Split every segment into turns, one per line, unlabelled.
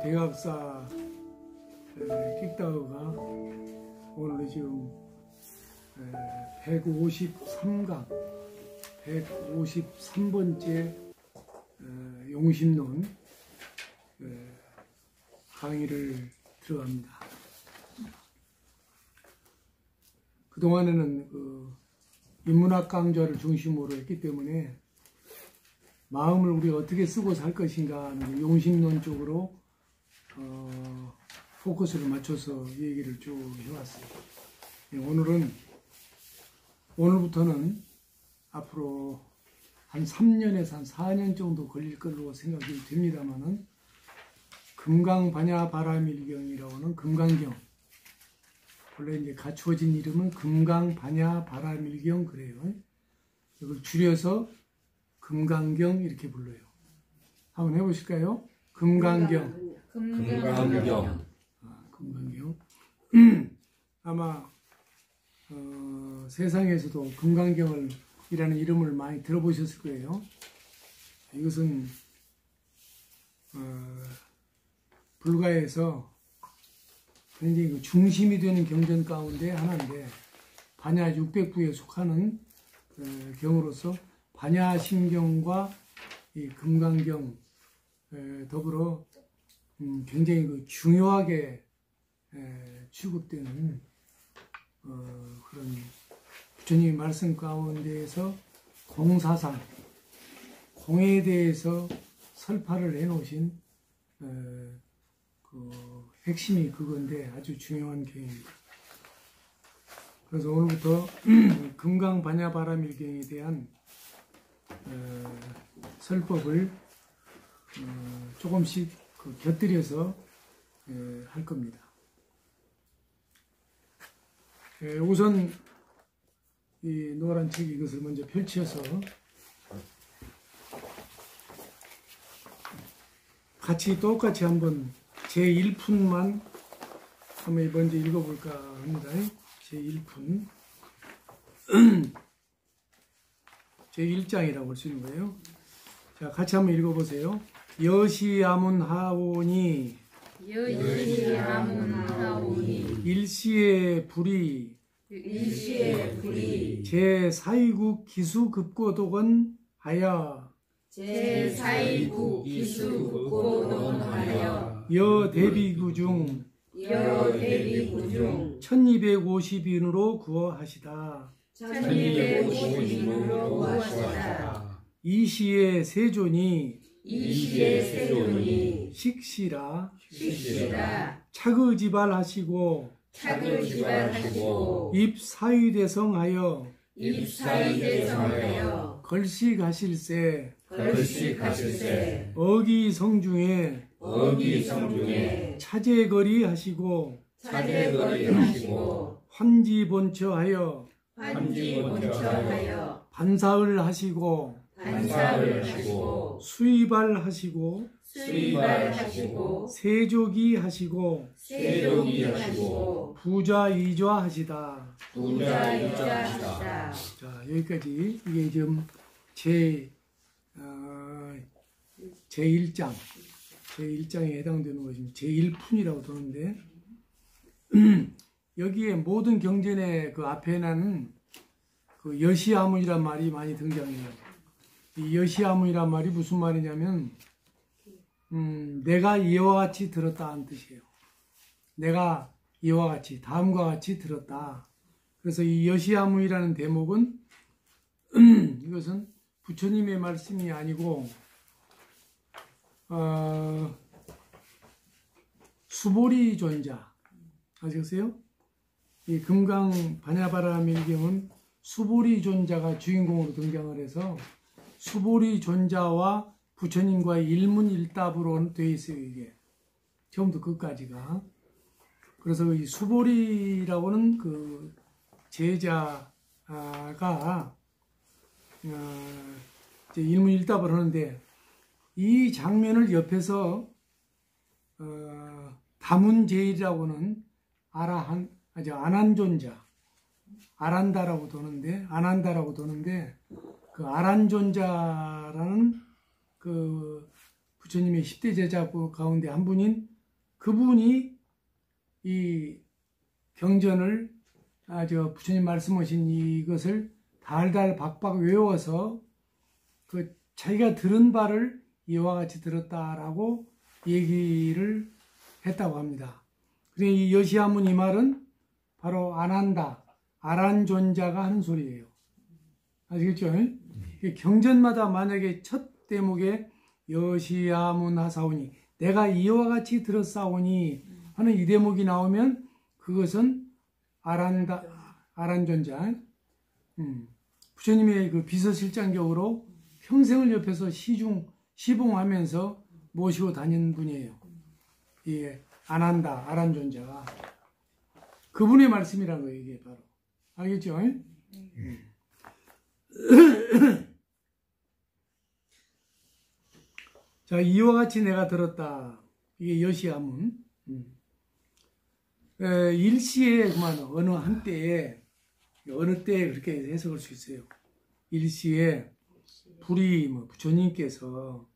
대학사 끽다오가 오늘 지금 153강 153번째 용심론 강의를 들어갑니다. 그동안에는 인문학 강좌를 중심으로 했기 때문에 마음을 우리가 어떻게 쓰고 살 것인가 하는 용심론 쪽으로 포커스를 맞춰서 얘기를 쭉 해왔어요. 오늘부터는 앞으로 한 3년에서 한 4년 정도 걸릴 걸로 생각이 됩니다만은 금강반야바라밀경이라고 하는 금강경, 원래 이제 갖추어진 이름은 금강반야바라밀경 그래요. 이걸 줄여서 금강경 이렇게 불러요. 한번 해보실까요? 금강경.
금강경.
금강경. 아마 세상에서도 금강경이라는 이름을 많이 들어보셨을 거예요. 이것은 불가에서 굉장히 중심이 되는 경전 가운데 하나인데 반야 600부에 속하는 경으로서 반야심경과 이 금강경 더불어 굉장히 중요하게 취급되는 그런 부처님의 말씀 가운데에서 공사상, 공에 대해서 설파를 해놓으신 그 핵심이 그건데 아주 중요한 경입니다. 그래서 오늘부터 금강반야바라밀경에 대한 설법을 조금씩 곁들여서 할 겁니다. 우선 이 노란 책 이것을 먼저 펼쳐서 똑같이 한번 제1푼만 한번 먼저 읽어볼까 합니다. 제1푼 제1장이라고 볼 수 있는 거예요. 자, 같이 한번 읽어보세요. 여시아문하오니 일시의 불이 제4위국 기수급고독은 하여 여대비구 중 1250인으로 구어하시다. 이시의 세존이 식시라 차그지발하시고 입사위대성하여 걸식하실세 어기성중에 차제거리 하시고 환지본처하여 반사을 하시고 수의발 하시고 세조기 하시고 부좌이좌 하시다. 자, 여기까지 이게 지금 제1장에 해당되는 것이 제1푼이라고 도는데 여기에 모든 경전의 그 앞에는 그 여시아문이란 말이 많이 등장해요. 이 여시아문이란 말이 무슨 말이냐면 내가 이와 같이 들었다 하는 뜻이에요. 내가 이와 같이 다음과 같이 들었다. 그래서 이 여시아문이라는 대목은 이것은 부처님의 말씀이 아니고 수보리 존자 아시겠어요? 이 금강반야바라밀경은 수보리 존자가 주인공으로 등장을 해서 수보리 존자와 부처님과의 일문일답으로 되어 있어요. 이게 처음부터 끝까지가. 그래서 이 수보리라고는 그 제자가 이제 일문일답을 하는데 이 장면을 옆에서 다문제일이라고는 아난존자 아란다라고 도는데 그 아란존자라는 그 부처님의 10대 제자 가운데 한 분인 그분이 이 경전을 부처님 말씀하신 이것을 달달 박박 외워서 그 자기가 들은 바를 이와 같이 들었다라고 얘기를 했다고 합니다. 그래서 이 여시아문 이 말은 바로 안한다, 아란존자가 하는 소리예요. 아시겠죠? 경전마다 만약에 첫 대목에 여시아문 하사오니 내가 이와 같이 들었사오니 하는 이 대목이 나오면 그것은 아란다, 아란존자. 부처님의 그 비서실장격으로 평생을 옆에서 시봉하면서 모시고 다니는 분이에요. 예, 안한다, 아란존자가. 그분의 말씀이란 거예요, 이게 바로. 알겠죠? 자, 이와 같이 내가 들었다. 이게 여시아문. 일시에 그만 어느 한때에 어느 때에 그렇게 해석할 수 있어요. 일시에 불이 부처님께서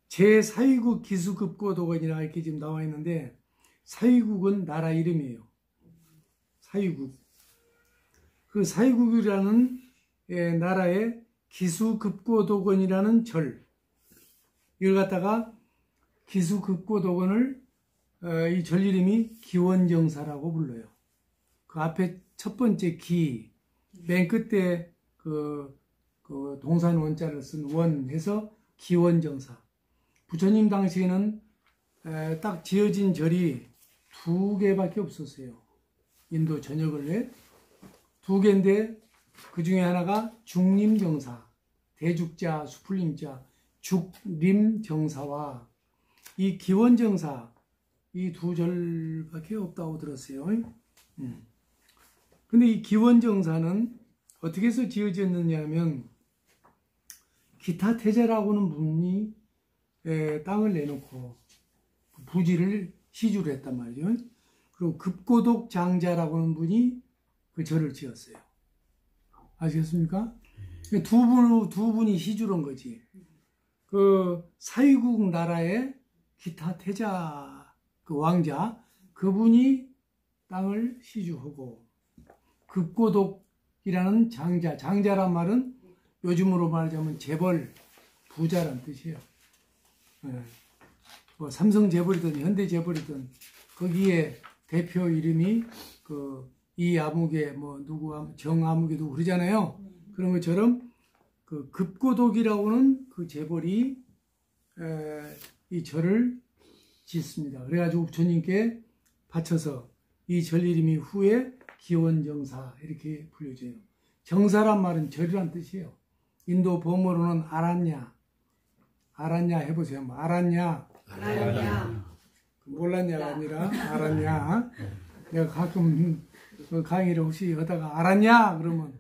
제4위국 기수급고도건이라 이렇게 지금 나와 있는데 사위국은 나라 이름이에요. 사위국. 그 사위국이라는 나라의 기수급고도건이라는 절. 이걸 갖다가 기수급고도건을 이 절 이름이 기원정사라고 불러요. 그 앞에 첫 번째 기, 맨 끝에 그 동산 원자를 쓴 원 해서 기원정사. 부처님 당시에는 딱 지어진 절이 2개밖에 없었어요. 인도 전역을 내 2개인데 그 중에 하나가 중림정사, 대죽자, 수풀림자, 죽림정사와 이 기원정사 이 2절밖에 없다고 들었어요. 근데 이 기원정사는 어떻게 해서 지어졌느냐 하면 기타태자라고는 분이 땅을 내놓고 부지를 시주를 했단 말이죠. 그리고 급고독 장자라고 하는 분이 그 절을 지었어요. 아시겠습니까? 두 분이 시주를 한 거지. 그 사위국 나라의 기타태자 그 왕자 그분이 땅을 시주하고 급고독이라는 장자란 말은 요즘으로 말하자면 재벌 부자란 뜻이에요. 뭐 삼성 재벌이든 현대 재벌이든 거기에 대표 이름이 이 아무개 뭐 누구 정아무개 누구 그러잖아요. 그런 것처럼 그 급고독이라고는 그 재벌이 이 절을 짓습니다. 그래가지고 부처님께 바쳐서 이 절 이름이 후에 기원정사 이렇게 불려져요. 정사란 말은 절이란 뜻이에요. 인도 범어로는 아란냐 해보세요. 아란냐 몰랐냐가 아니라 알았냐. 내가 가끔 그 강의를 혹시 하다가 알았냐 그러면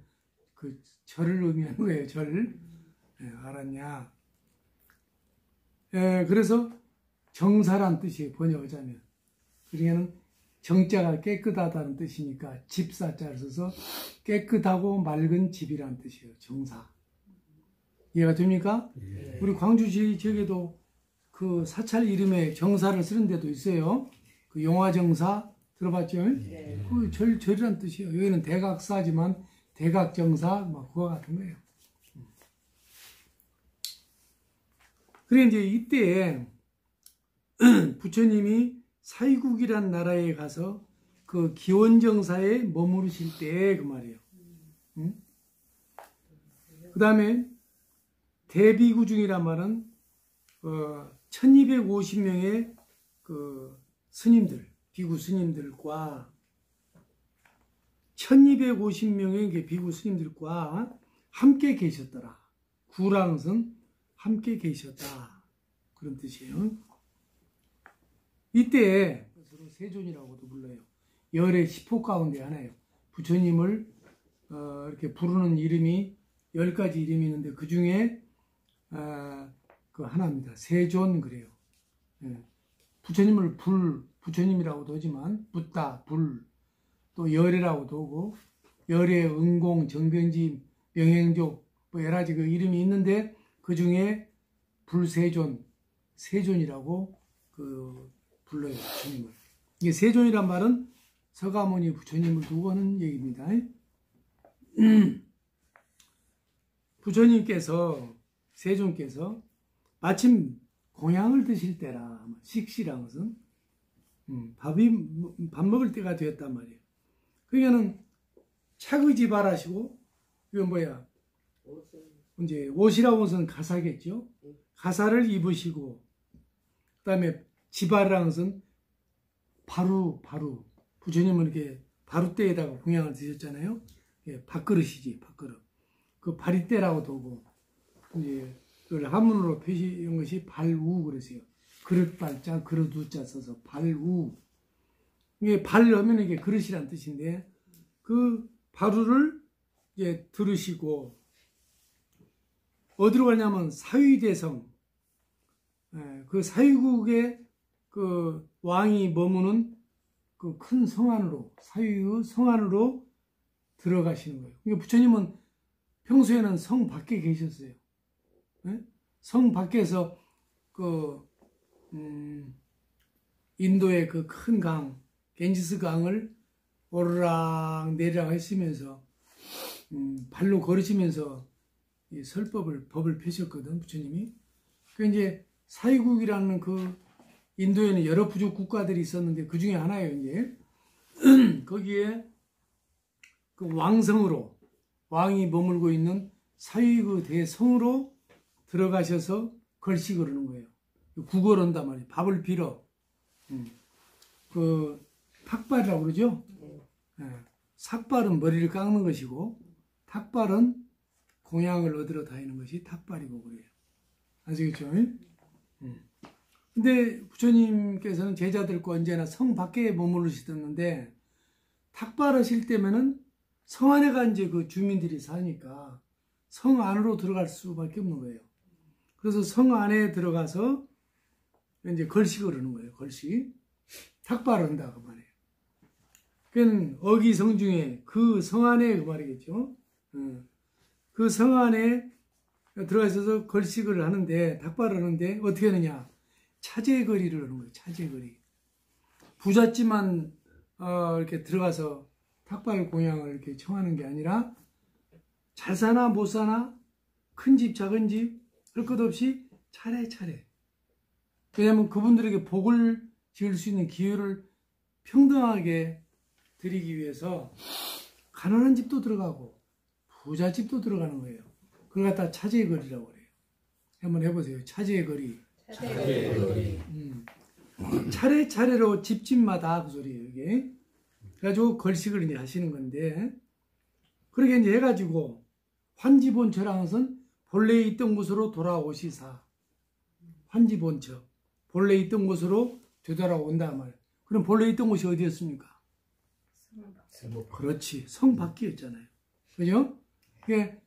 그 절을 의미하는 거예요. 절. 알았냐. 그래서 정사란 뜻이에요. 번역하자면. 그러니까 정자가 깨끗하다는 뜻이니까 집사자를 써서 깨끗하고 맑은 집이라는 뜻이에요. 정사. 이해가 됩니까? 네. 우리 광주시 지역에도 그 사찰 이름에 정사를 쓰는 데도 있어요. 그 용화정사 들어봤죠? 네. 그 절이란 뜻이에요. 여기는 대각사지만 대각정사 뭐 그와 같은 거예요. 그래 이제 이때 부처님이 사위국이란 나라에 가서 그 기원정사에 머무르실 때 그 말이에요. 그 다음에 대비구중이란 말은 1250명의 그 스님들, 비구 스님들과 1250명의 비구 스님들과 함께 계셨더라. 구랑선 함께 계셨다. 그런 뜻이에요. 이때 서로 세존이라고도 불러요. 열의 10호 가운데 하나예요. 부처님을 이렇게 부르는 이름이 10가지 이름이 있는데 그 중에 그 하나입니다. 세존 그래요. 부처님을 부처님이라고도 하지만 붓다, 불, 또 열애라고도 하고 열애, 은공, 정변지, 명행족 뭐 여러 가지 그 이름이 있는데 그 중에 불세존, 세존이라고 그 불러요. 부처님을. 이게 세존이란 말은 서가모니 부처님을 두고 하는 얘기입니다. 부처님께서, 세존께서 마침 공양을 드실 때라, 식시란 것은 밥 먹을 때가 되었단 말이에요. 그러니까는 차그지발하시고, 이건 뭐야? 이제 옷이라고 해서는 가사겠죠? 가사를 입으시고, 그 다음에 지발이라는 것은 바루. 부처님은 이렇게 바루대에다가 공양을 드셨잖아요. 예, 밥그릇이지, 밥그릇. 그 바리대라고도 하고, 이제, 그걸 한문으로 표시한 것이 발우 그러세요. 그릇발자, 그릇우자 써서 발우. 이게 발하면 이게 그릇이란 뜻인데, 그 바루를 이제 들으시고, 어디로 가냐면 사위대성, 그 사위국의 그 왕이 머무는 그 큰 성 안으로, 사위의 성 안으로 들어가시는 거예요. 그러니까 부처님은 평소에는 성 밖에 계셨어요. 성 밖에서 인도의 그 큰 강, 겐지스 강을 오르락 내리락 하시면서 발로 걸으시면서 이 법을 펴셨거든, 부처님이. 그 이제 사위국이라는 그 인도에는 여러 부족 국가들이 있었는데 그 중에 하나예요, 이제. 거기에 그 왕성으로, 왕이 머물고 있는 사위국 대성으로 들어가셔서 걸식을 하는 거예요. 국어를 한단 말이에요. 밥을 빌어. 그 탁발이라고 그러죠? 삭발은 머리를 깎는 것이고, 탁발은 공양을 얻으러 다니는 것이 탁발이고 그래요. 아시겠죠? 근데 부처님께서는 제자들과 언제나 성 밖에 머무르시던데, 탁발하실 때면은 성 안에가 이제 그 주민들이 사니까 성 안으로 들어갈 수밖에 없는 거예요. 그래서 성 안에 들어가서 이제 걸식을 하는 거예요. 걸식. 탁발을 한다 그 말이에요. 그건 어기성 중에 그 성 안에 그 말이겠죠. 그 성 안에 들어가셔서 걸식을 하는데, 탁발을 하는데 어떻게 하느냐? 차제거리를 하는 거예요. 차제거리. 부잣집만 이렇게 들어가서 탁발 공양을 이렇게 청하는 게 아니라 잘 사나 못 사나, 큰 집 작은 집 할 것 없이 차례차례. 왜냐하면 그분들에게 복을 지을 수 있는 기회를 평등하게 드리기 위해서 가난한 집도 들어가고 부잣집도 들어가는 거예요. 그걸 갖다 차제거리라고 그래요. 한번 해보세요. 차제거리. 차례차례로 집집마다 그 소리예요, 이게. 그래가지고 걸식을 이제 하시는 건데, 그렇게 이제 해가지고, 환지본처라는 것은 본래 있던 곳으로 돌아오시사. 환지본처. 본래 있던 곳으로 되돌아온다 말. 그럼 본래 있던 곳이 어디였습니까? 그렇지. 성 밖이었잖아요. 그죠?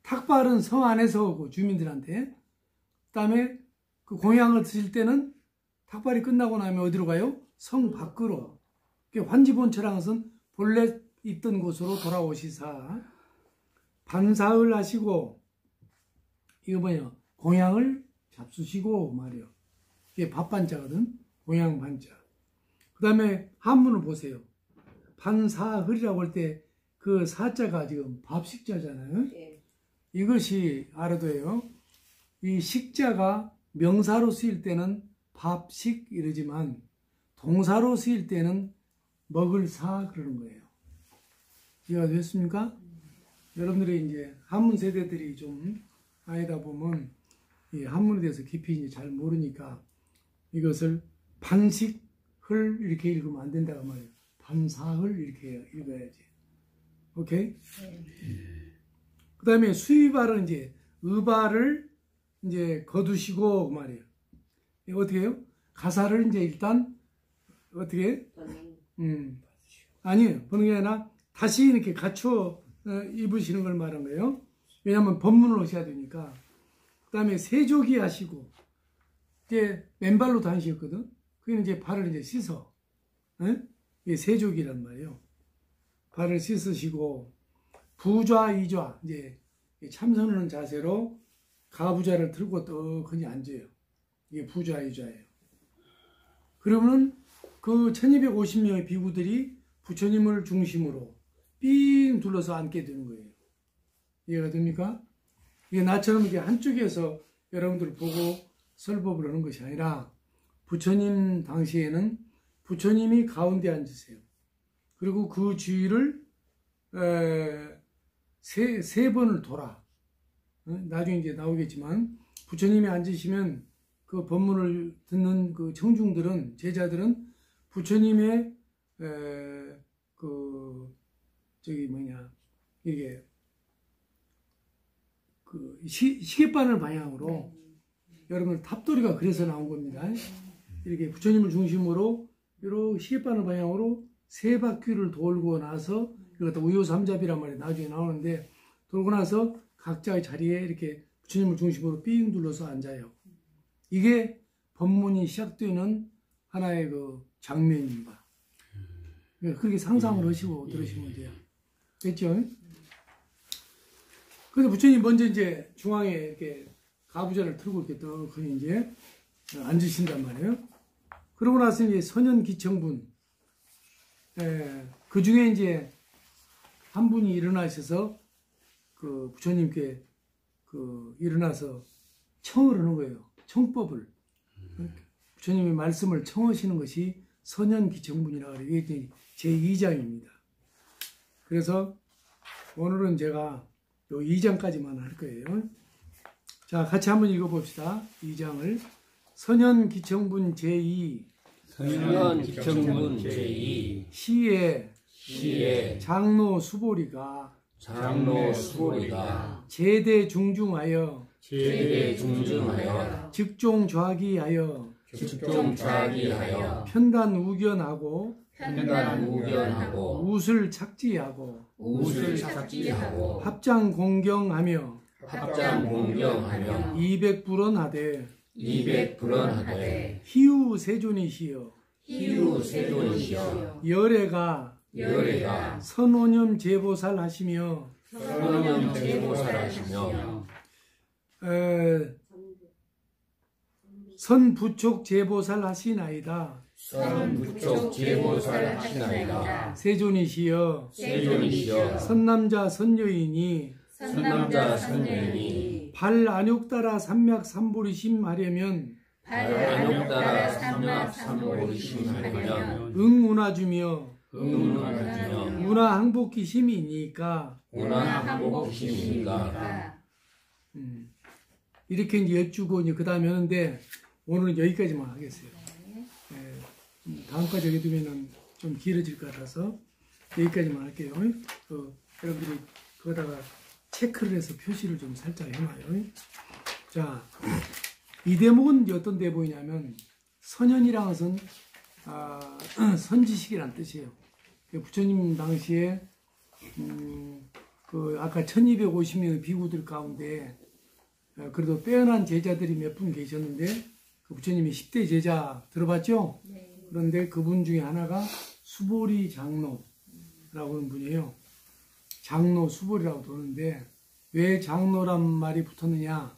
탁발은 성 안에서 오고, 주민들한테. 그 다음에 그 공양을 드실 때는 탁발이 끝나고 나면 어디로 가요? 성 밖으로. 환지본처라는 것은 본래 있던 곳으로 돌아오시사 반사을 하시고, 이거 뭐냐? 공양을 잡수시고 말이요. 이게 밥반자거든. 공양 반자. 그 다음에 한문을 보세요. 반사을이라고 할 때 그 사자가 지금 밥식자잖아요. 이것이 알아둬요. 이 식자가 명사로 쓰일 때는 밥식 이러지만 동사로 쓰일 때는 먹을 사 그러는 거예요. 이해가 됐습니까? 여러분들이 이제 한문 세대들이 좀 아니다 보면 이 한문에 대해서 깊이 이제 잘 모르니까 이것을 반식을 이렇게 읽으면 안 된다고 말이에요. 반사을 이렇게 읽어야지. 오케이? 그 다음에 수의발은 이제 의발을 이제 거두시고 그 말이에요. 어떻게 해요? 가사를 이제 일단 어떻게? 아니에요. 보는 게 아니라 다시 이렇게 갖춰 입으시는 걸 말한 거예요. 왜냐하면 법문을 하셔야 되니까. 그 다음에 세조기 하시고, 이제 맨발로 다니셨거든. 그게 이제 발을 이제 씻어. 이게 세조기란 말이에요. 발을 씻으시고, 부좌, 이좌, 이제 참선하는 자세로 가부좌를 들고 떡하니 앉아요. 이게 부좌, 이좌예요. 그러면은 그 1250명의 비구들이 부처님을 중심으로 삥 둘러서 앉게 되는 거예요. 이해가 됩니까? 이게 나처럼 이게 한쪽에서 여러분들 보고 설법을 하는 것이 아니라 부처님 당시에는 부처님이 가운데 앉으세요. 그리고 그 주위를 세 번을 돌아. 나중에 이제 나오겠지만 부처님이 앉으시면 그 법문을 듣는 그 청중들은, 제자들은 부처님의 이게 그 시계바늘 방향으로 여러분 탑도리가 그래서 나온 겁니다. 이렇게 부처님을 중심으로 이렇게 시계바늘 방향으로 세 바퀴를 돌고 나서 이것도 우요삼잡이란 말이 나중에 나오는데 돌고 나서 각자의 자리에 이렇게 부처님을 중심으로 삥 둘러서 앉아요. 이게 법문이 시작되는 하나의 그 장면입니다. 그렇게 상상을 하시고 들으시면 돼요. 됐죠? 그래서 부처님 먼저 이제 중앙에 이렇게 가부좌를 틀고 이렇게 떡하니 이제 앉으신단 말이에요. 그러고 나서 이제 선현기청분, 그 중에 이제 한 분이 일어나셔서 그 부처님께 그 일어나서 청을 하는 거예요. 청법을. 부처님의 말씀을 청하시는 것이 선현기청분이라고 해요. 이게 제2장입니다. 그래서 오늘은 제가 요 2장까지만 할 거예요. 자, 같이 한번 읽어봅시다. 2장을. 선현기청분 제2.
선현기청분 제2.
시에 장로 수보리가 제대 중중하여 즉종좌기하여 편단 우견하고 우술 착지하고 합장 공경하며 이백불언하되 희우 세존이시여 열애가 선오념 제보살 하시며 선부촉 제보살 하시나이다. 세존이시여 선남자 선여인이 발 안욕 따라 삼맥 삼보리심 하려면 응운하주며 운하 항복기 심이니까 이렇게 이제 여쭈고 이제 그 다음에 하는데 오늘은 여기까지만 하겠어요. 다음까지 하게 되면은 좀 길어질 것 같아서 여기까지만 할게요. 여러분들이 거기다가 체크를 해서 표시를 좀 살짝 해놔요. 자, 이 대목은 어떤 대목이냐면 선현이라는 것은 선지식이라는 뜻이에요. 부처님 당시에 그 아까 1250명의 비구들 가운데 그래도 빼어난 제자들이 몇 분 계셨는데 그 부처님이 10대 제자 들어봤죠? 네. 그런데 그분 중에 하나가 수보리 장로라고 하는 분이에요. 장로 수보리라고 부르는데 왜 장로란 말이 붙었느냐?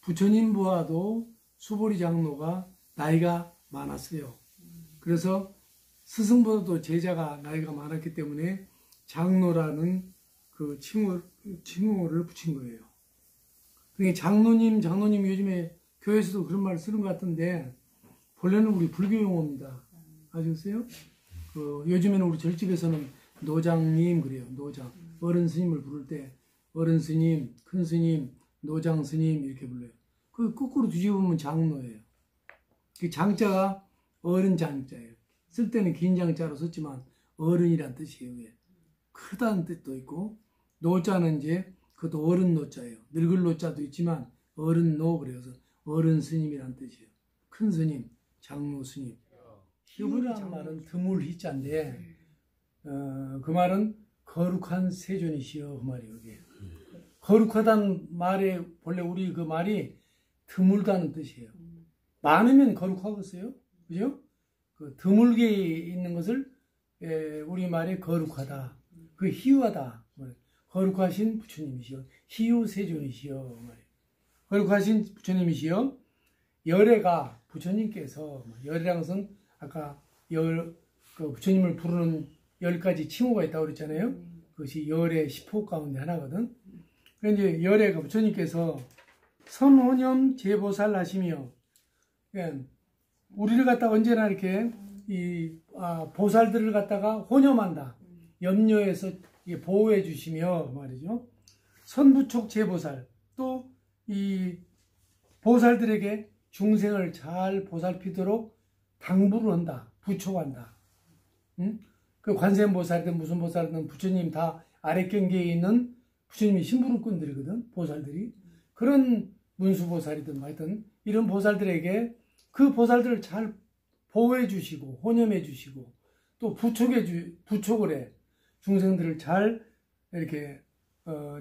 부처님보다도 수보리 장로가 나이가 많았어요. 그래서 스승보다도 제자가 나이가 많았기 때문에 장로라는 그 칭호를 붙인 거예요. 그러니까 장로님 요즘에 교회에서도 그런 말을 쓰는 것 같은데 본래는 우리 불교 용어입니다. 아시겠어요? 요즘에는 우리 절집에서는 노장님 그래요. 노장. 어른 스님을 부를 때 어른 스님, 큰 스님, 노장 스님 이렇게 불러요. 그 거꾸로 뒤집으면 장로예요. 그 장자가 어른 장자예요. 쓸 때는 긴 장자로 썼지만 어른이란 뜻이에요. 크다는 뜻도 있고 노자는 이제 그것도 어른 노자예요. 늙을 노자도 있지만 어른 노 그래서 어른 스님이란 뜻이에요. 큰 스님, 장로 스님. 희우라는 말은 드물 희자인데 그 말은 거룩한 세존이시여 그 말이에요. 그게. 거룩하다는 말에 본래 우리 그 말이 드물다는 뜻이에요. 많으면 거룩하겠어요? 그죠? 그 드물게 있는 것을 우리 말에 거룩하다. 그 희유하다. 거룩하신 부처님이시여. 희유 세존이시여. 거룩하신 부처님이시여. 열애가 부처님께서 열애라는 것은 아까 그 부처님을 부르는 10가지 칭호가 있다고 그랬잖아요. 그것이 열의 10호 가운데 하나거든. 그런데 이제 열애가 부처님께서 선호념 제보살 하시며, 그러니까 우리를 갖다가 언제나 이렇게 보살들을 갖다가 혼념한다. 염려해서 보호해 주시며 말이죠. 선부촉 제보살, 또 이 보살들에게 중생을 잘 보살피도록 당부를 한다. 부촉한다. 응? 그 관세음보살이든 무슨 보살이든 부처님 다 아래 경계에 있는 부처님이 심부름꾼들이거든. 보살들이. 그런 문수보살이든 하여튼 이런 보살들에게 그 보살들을 잘 보호해 주시고 혼념해 주시고 또 부촉을 해. 중생들을 잘 이렇게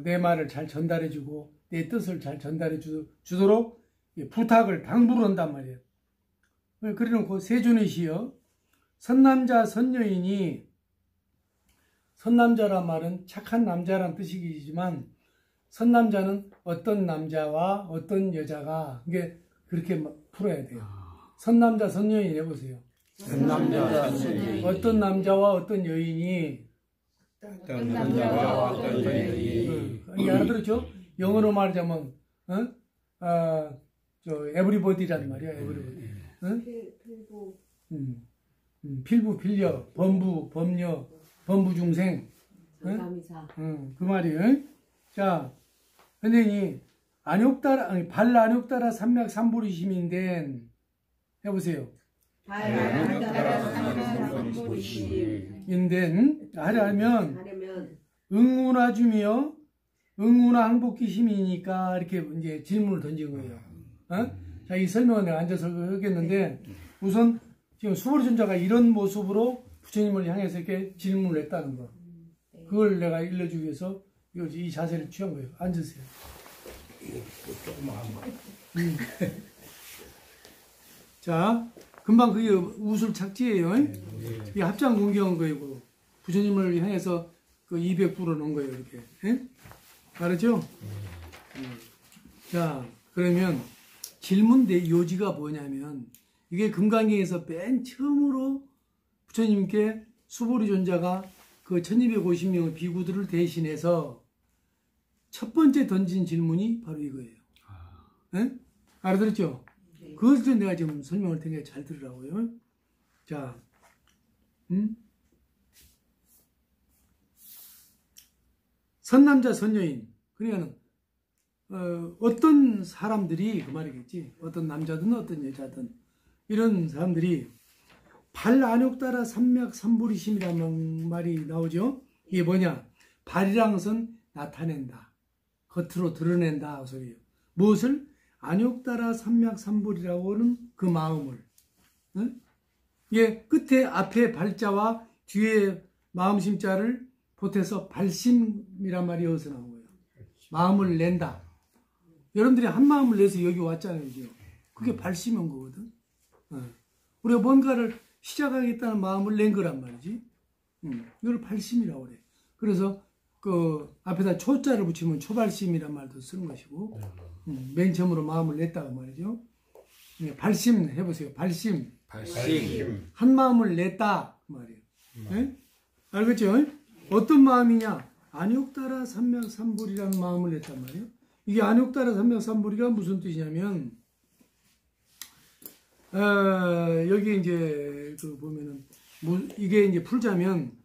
내 말을 잘 전달해 주고 내 뜻을 잘 전달해 주도록 부탁을 당부를 한단 말이에요. 그래놓고 세존이시여 선남자 선여인이, 선남자란 말은 착한 남자란 뜻이지만 선남자는 어떤 남자와 어떤 여자가, 이게 그렇게 풀어야 돼요. 선남자 선여인 해보세요.
선남자 선여인,
어떤 남자와 어떤 여인이,
어떤 남자와 어떤 여인이,
이게 알아들었죠? 영어로 말하자면 everybody란 말이야. everybody. 필부, 필려, 범부, 범녀, 범부 중생. 그 말이에요. 자, 선생님이 발 안욕따라 삼맥 삼보리심인데 해보세요. 인데 하려면 응운하주며 응운하 항복기심이니까 이렇게 이제 질문을 던진 거예요. 자, 이 설명은 내가 앉아서 하겠는데 우선 지금 수보리존자가 이런 모습으로 부처님을 향해서 이렇게 질문을 했다는 거. 그걸 내가 일러주기 위해서 이 자세를 취한 거예요. 앉으세요. 자, 금방 그게 우술 착지예요. 이게 합장 공경한 거이고 부처님을 향해서 그 200불을 넣은 거예요. 이렇게. 알았죠? 자, 그러면 질문 내 요지가 뭐냐면 이게 금강경에서 맨 처음으로 부처님께 수보리존자가 그 1250명의 비구들을 대신해서 첫 번째 던진 질문이 바로 이거예요. 알아들었죠? 그것을 내가 지금 설명을 되게 잘 들으라고요. 자, 선남자 선여인. 그러니까 어떤 사람들이 그 말이겠지. 어떤 남자든 어떤 여자든 이런 사람들이 발 안욕따라 삼맥 삼보리심이라는 말이 나오죠. 이게 뭐냐? 발이란 것은 나타낸다. 겉으로 드러낸다. 그 소리예요. 무엇을? 안욕따라 삼맥 삼보리라고 하는 그 마음을. 이게 끝에 앞에 발자와 뒤에 마음심자를 보태서 발심이란 말이 여기서 나온 거예요. 마음을 낸다. 여러분들이 한 마음을 내서 여기 왔잖아요. 그게 발심인 거거든. 우리가 뭔가를 시작하겠다는 마음을 낸 거란 말이지. 이걸 발심이라고 그래. 그래서 그 앞에다 초자를 붙이면 초발심이란 말도 쓰는 것이고, 맨 처음으로 마음을 냈다고 말이죠. 발심 해보세요. 발심. 한 마음을 냈다 그 말이에요. 알겠죠? 어떤 마음이냐? 안욕따라 삼맥삼보리라는 마음을 냈단 말이에요. 이게 안욕따라 삼맥삼보리가 무슨 뜻이냐면, 여기 이제 그 보면은 이게 이제 풀자면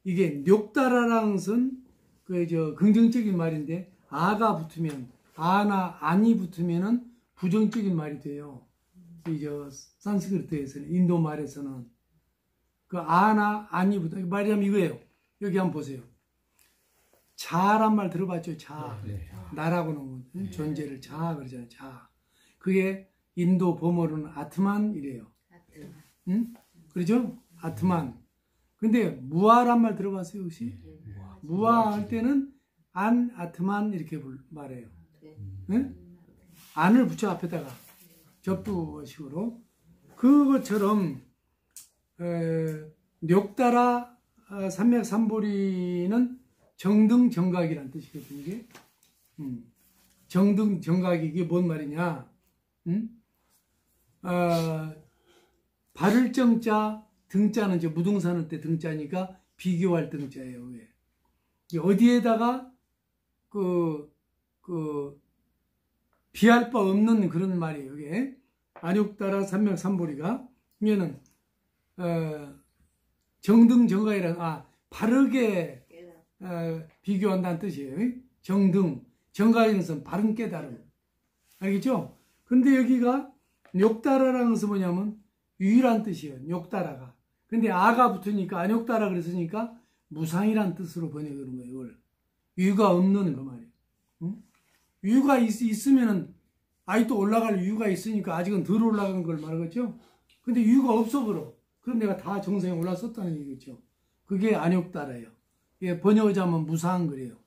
이게 욕따라라는 것은 그 긍정적인 말인데 아가 붙으면 아나 안이 붙으면은 부정적인 말이 돼요. 이 산스크리트에서는 인도 말에서는 그 아나 안이 붙어 말이라면 이거예요. 여기 한번 보세요. 자란 말 들어봤죠? 자. 나라고는 존재를 자 그러잖아요. 자. 그게 인도 범어로는 아트만이래요. 그렇죠? 아트만. 근데 무아란 말 들어봤어요, 혹시? 무아 할 때는 안, 아트만 이렇게 말해요. 안을 붙여 앞에다가 접두식으로. 그것처럼 욕따라 삼맥삼보리는 정등정각이라는 뜻이거든요. 이게. 정등정각이 이게 뭔 말이냐? 바를 정자, 등자는 이제 무등산할 때 등자니까 비교할 등자예요. 왜? 어디에다가 비할 바 없는 그런 말이에요. 이게 안욕따라 삼맥삼보리가 그러면은 정등정가이란 바르게 비교한다는 뜻이에요. 정가라는 것은 바른 깨달음. 알겠죠? 근데 여기가 욕따라라는 것은 뭐냐면 유일한 뜻이에요. 욕따라가. 근데 아가 붙으니까 안욕따라 그랬으니까 무상이란 뜻으로 번역하는 거예요. 이걸. 유가 없는 그 말이에요. 응? 유가 있으면은 또 올라갈 유가 있으니까 아직은 덜 올라간 걸 말하겠죠? 근데 유가 없어 그럼 내가 다 정상에 올랐었다는 얘기겠죠. 그게 안욕따라예요. 이게 번역하자면 무상한 거래요.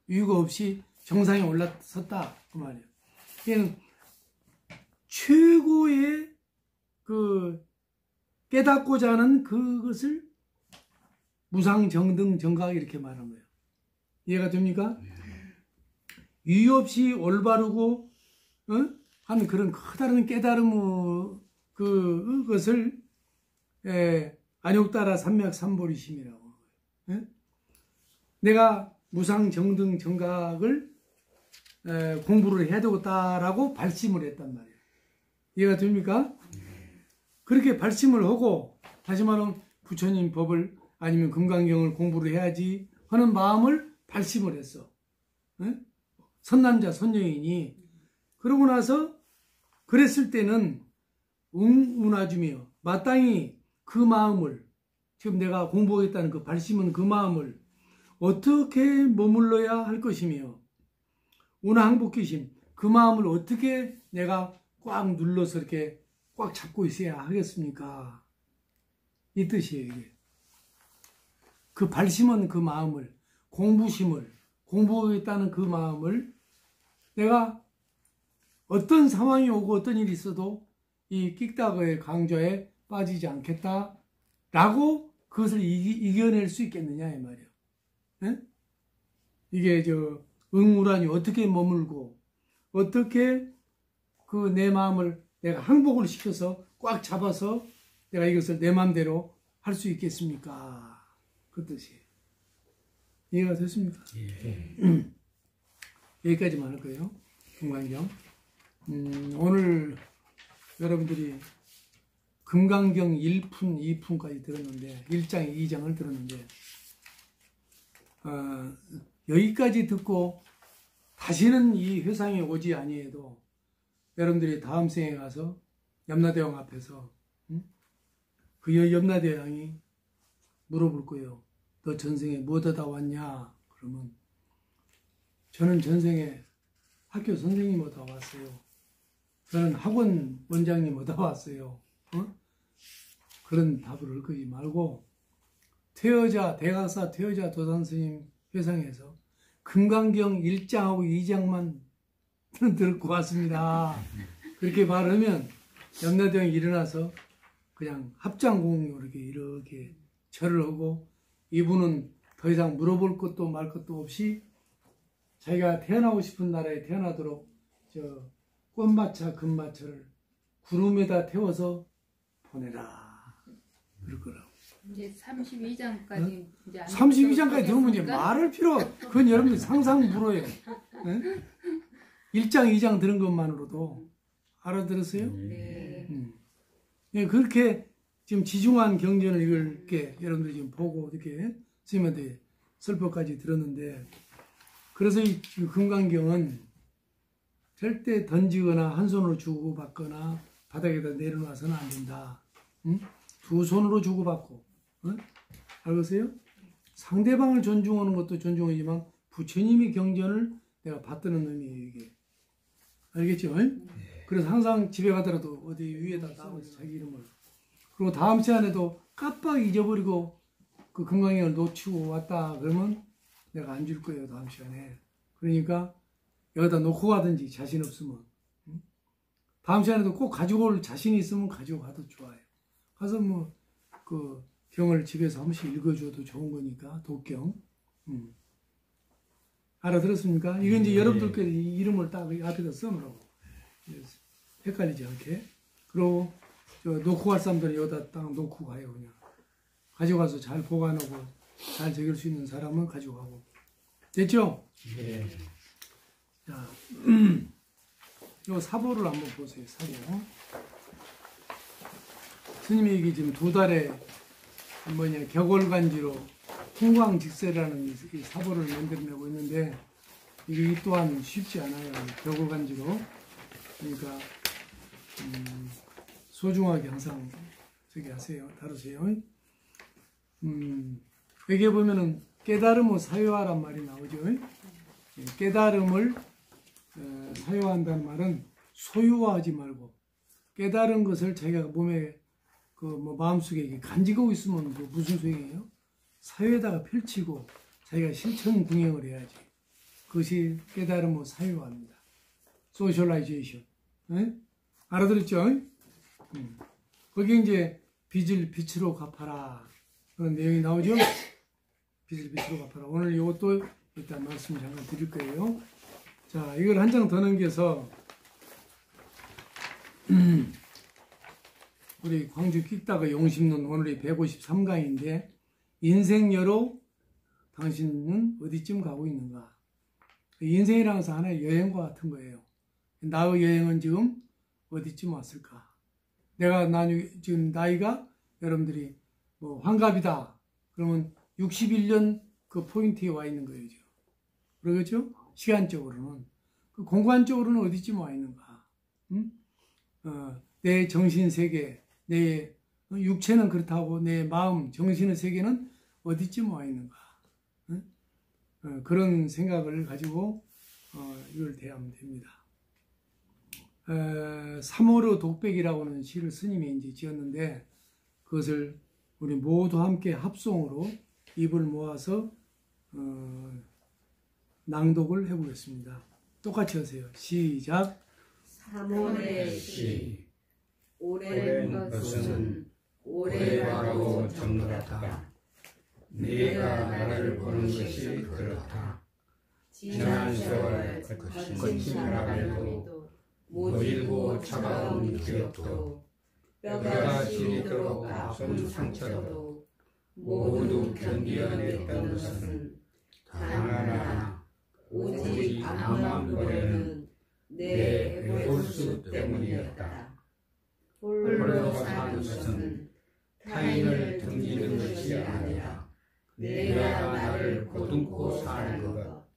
유가 없이 정상에 올랐었다 그 말이에요. 얘는 최고의 깨닫고자 하는 그것을 무상정등정각 이렇게 말하는 거예요. 이해가 됩니까? 유 없이 올바르고 하는 그런 커다란 깨달음의 그것을 안욕따라 삼맥삼보리심이라고. 내가 무상정등정각을 공부를 해야 되겠다라고 발심을 했단 말이에요. 이해가 됩니까? 그렇게 발심을 하고 다시 말하면 부처님 법을 아니면 금강경을 공부를 해야지 하는 마음을 발심을 했어. 선남자 선여인이. 그러고 나서 그랬을 때는 응운하주며 마땅히 그 마음을 지금 내가 공부하겠다는 그 발심은 그 마음을 어떻게 머물러야 할 것이며 운항복귀심 그 마음을 어떻게 내가 꽉 눌러서 이렇게 꽉 잡고 있어야 하겠습니까? 이 뜻이에요. 이게. 그 발심은 그 마음을 공부심을 공부하겠다는 그 마음을 내가 어떤 상황이 오고 어떤 일이 있어도 이 끽다거의 강조에 빠지지 않겠다라고 그것을 이겨낼 수 있겠느냐 이 말이에요. 네? 이게 응우라니 어떻게 머물고 어떻게 그 내 마음을 내가 항복을 시켜서 꽉 잡아서 내가 이것을 내 마음대로 할 수 있겠습니까? 그 뜻이에요. 이해가 됐습니까?
예.
여기까지만 할 거예요. 금강경. 오늘 여러분들이 금강경 1품, 2품까지 들었는데 1장, 2장을 들었는데 여기까지 듣고 다시는 이 회상에 오지 아니해도 여러분들이 다음 생에 가서 염라대왕 앞에서 그 염라대왕이 물어볼 거예요. 너 전생에 뭐하다 왔냐? 그러면 저는 전생에 학교 선생님 오다 왔어요. 저는 학원 원장님 오다 왔어요. 그런 답을 할 거지 말고 대가사 퇴여자 도산스님 회상에서 금강경 1장하고 2장만 듣고 왔습니다. 그렇게 말하면 염라대왕이 일어나서 그냥 합장공으로 이렇게 절을 하고 이분은 더 이상 물어볼 것도 말 것도 없이 자기가 태어나고 싶은 나라에 태어나도록 꽃마차 금마차를 구름에다 태워서 보내라 그럴 거라고.
이제 32장까지 이제
32장까지 들으면 이제 말을 그건 여러분들 상상 불허예요. 네? 1장, 2장 들은 것만으로도 알아들었어요?
네.
예, 그렇게 지금 지중한 경전을 이렇게 여러분들 지금 보고 이렇게 스님한테 설법까지 들었는데 그래서 이 금강경은 절대 던지거나 한 손으로 주고받거나 바닥에다 내려놔서는 안 된다. 두 손으로 주고받고 알겠어요? 상대방을 존중하는 것도 존중이지만 부처님의 경전을 내가 받드는 의미예요 이게. 알겠죠? 그래서 항상 집에 가더라도 어디 위에다 따면서 자기 이름을 그리고 다음 시간에도 깜빡 잊어버리고 그 금강경을 놓치고 왔다 그러면 내가 안 줄 거예요 다음 시간에. 그러니까 여기다 놓고 가든지 자신 없으면 다음 시간에도 꼭 가지고 올 자신이 있으면 가지고 가도 좋아요. 가서 그 경을 집에서 한 번씩 읽어줘도 좋은 거니까 독경. 알아들었습니까? 이건 이제 여러분들께 이름을 딱 앞에다 써놓으라고 헷갈리지 않게. 그리고 저 놓고 갈 사람들은 여기다 딱 놓고 가요. 그냥 가져가서 잘 보관하고 잘 적일 수 있는 사람은 가져가고. 됐죠?
예.
자, 요 사보를 한번 보세요. 사보. 스님이 이게 지금 2달에 뭐냐 격월간지로 풍광직세라는 이 사보를 만들어내고 있는데 이게 이 또한 쉽지 않아요. 격월간지로. 그러니까 소중하게 항상 저기 하세요. 다루세요. 여기에 보면은 깨달음을 사유하란 말이 나오죠. 깨달음을 사유한다는 말은 소유하지 말고 깨달은 것을 자기가 몸에 그 뭐 마음속에 이게 간직하고 있으면 그 무슨 소용이에요? 사유에다가 펼치고 자기가 실천 궁행을 해야지. 그것이 깨달음을 사유합니다. 소셜라이제이션. 알아들었죠? 거기 이제 빚을 빛으로 갚아라 그런 내용이 나오죠? 빚을 빛으로 갚아라. 오늘 이것도 일단 말씀을 잠깐 드릴 거예요. 자, 이걸 한 장 더 넘겨서 우리 광주 끽다가 용심론 오늘이 153강인데 인생여로 당신은 어디쯤 가고 있는가? 인생이라는 것은 하나의 여행과 같은 거예요. 나의 여행은 지금 어디쯤 왔을까? 내가 지금 나이가 여러분들이 뭐 환갑이다. 그러면 61년 그 포인트에 와 있는 거예요. 지금. 그러겠죠? 시간적으로는. 그 공간적으로는 어디쯤 와 있는가? 내 정신세계, 내 육체는 그렇다고 내 마음, 정신의 세계는 어디쯤 와 있는가? 그런 생각을 가지고 이걸 대하면 됩니다. 3월의 독백이라고 하는 시를 스님이 이제 지었는데 그것을 우리 모두 함께 합송으로 입을 모아서 낭독을 해보겠습니다. 똑같이 하세요. 시작.
3월의 시 오랜 것은
오래가고 정같다. 네가 나를 보는 것이 그렇다. 지난 세월 거친 사람에도 모질고 차가운 기억도 뼈가 시리도록 아픈 상처도 모두 견디어냈던 것은 단 하나 오직 앞만 보려는 내 홀수 때문이었다. 홀로 사는 것은 타인을 등지는 것이 아니라 내가 나를 보듬고 사는 것.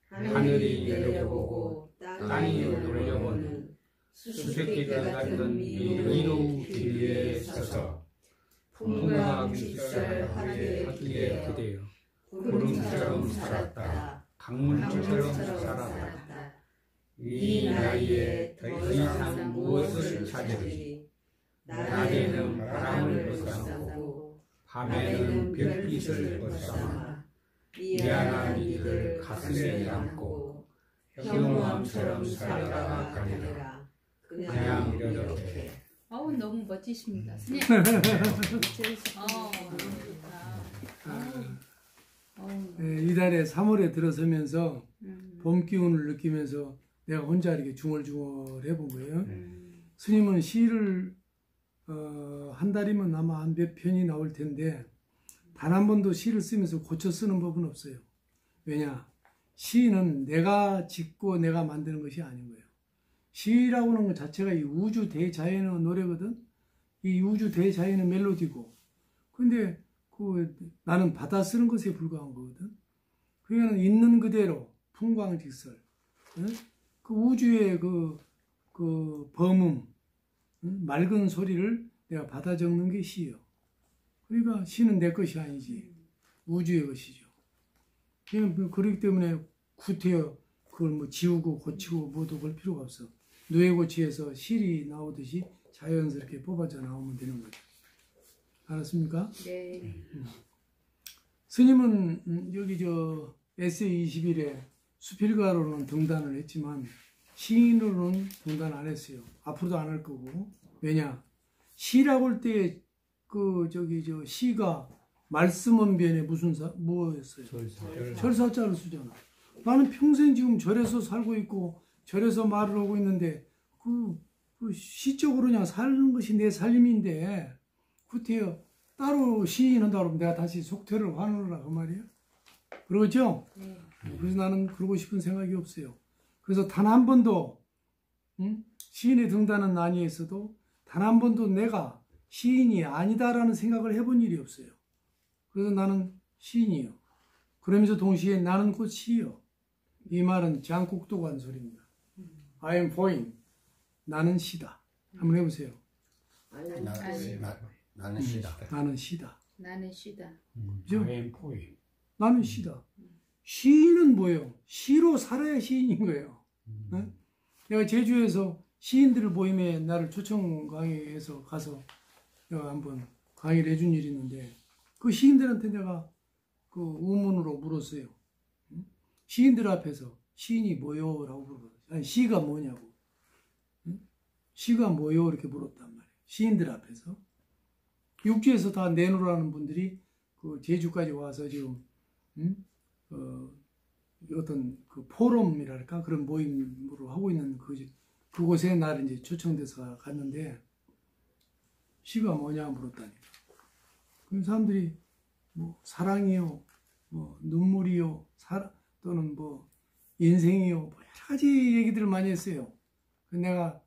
하늘이 내려보고 땅이 돌려보는 수수께끼 같은 미로우 길 위에 서서 풍과 깃설 하기에 그대여 구름처럼 살았다. 강물처럼 살았다. 이 나이에 더 이상 무엇을 찾으리. 낮에는 바람을 벗삼고 밤에는 별빛을 벗삼아 미안한 이들 가슴에 안고 형무함처럼 살다가 가리라. 그냥 이렇게.
너무 멋지십니다. 스님. 너무 좋다.
이달에 3월에 들어서면서 봄 기운을 느끼면서 내가 혼자 이렇게 중얼중얼 해본 거예요. 스님은 시를 한 달이면 아마 한 몇 편이 나올 텐데 단 한 번도 시를 쓰면서 고쳐 쓰는 법은 없어요. 왜냐? 시는 내가 짓고 내가 만드는 것이 아닌 거예요. 시라고 하는 것 자체가 이 우주 대자연의 노래거든. 이 우주 대자연의 멜로디고. 근데 나는 받아 쓰는 것에 불과한 거거든. 그러니까 있는 그대로 풍광직설. 그 우주의 그 범음, 맑은 소리를 내가 받아 적는 게 시예요. 그러니까 시는 내 것이 아니지. 우주의 것이죠. 그렇기 때문에 구태여 그걸 뭐 지우고 고치고 뭐도 볼 필요가 없어. 누에고치에서 실이 나오듯이 자연스럽게 뽑아져 나오면 되는 거죠. 알았습니까?
네.
스님은 여기 에세이21에 수필가로는 등단을 했지만 시인으로는 등단 안 했어요. 앞으로도 안 할 거고. 왜냐? 시라고 할 때 시가 말씀언변에 무슨 뭐였어요? 절사자를 쓰잖아. 나는 평생 지금 절에서 살고 있고 절에서 말을 하고 있는데 그 시적으로 그냥 사는 것이 내 삶인데 구태여 따로 시인한다 그러면 내가 다시 속퇴를 하느라 그 말이야. 그러죠?
네.
그래서 나는 그러고 싶은 생각이 없어요. 그래서 단 한 번도 시인의 등단은 아니었어도 단 한 번도 내가 시인이 아니다라는 생각을 해본 일이 없어요. 그래서 나는 시인이요. 그러면서 동시에 나는 곧 시요. 이 말은 장국도관 소리입니다. I am poem. 나는 시다. 한번 해보세요.
나는 시다.
나는 시다.
나는 쉬다.
그죠?
아멘 포이.
나는 시다. 시인은 뭐예요? 시로 살아야 시인인 거예요. 네? 내가 제주에서 시인들을 모임에 나를 초청 강의해서 가서 내가 한번 강의를 해준 일이 있는데 그 시인들한테 내가 그 우문으로 물었어요. 시인들 앞에서 시인이 뭐요? 라고 물어봤어요. 아니, 시가 뭐냐고. 시가 뭐요? 이렇게 물었단 말이에요. 시인들 앞에서. 육지에서 다 내놓으라는 분들이 그 제주까지 와서 지금 어떤 그 포럼이랄까 그런 모임으로 하고 있는 그곳에 나를 이제 초청돼서 갔는데 시가 뭐냐 물었다니까. 그럼 사람들이 뭐 사랑이요, 뭐 눈물이요, 또는 뭐 인생이요, 뭐 여러 가지 얘기들을 많이 했어요. 내가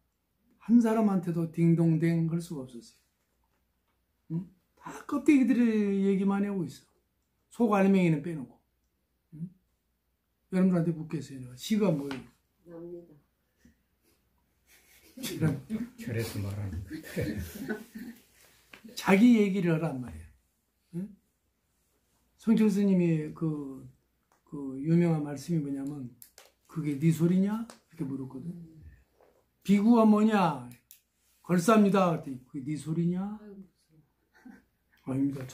한 사람한테도 딩동댕 할 수가 없었어요. 다 껍데기들의 얘기만 하고 있어. 속 알맹이는 빼놓고. 여러분들한테 묻겠어요. 내가 시가 뭐예요?
납니다.
절에서 말하는 거.
자기 얘기를 하란 말이에요. 응? 성철 스님이 그 유명한 말씀이 뭐냐면 그게 네 소리냐? 이렇게 물었거든. 비구가 뭐냐? 걸쌉니다. 그랬더니 그게 네 소리냐? 아닙니다.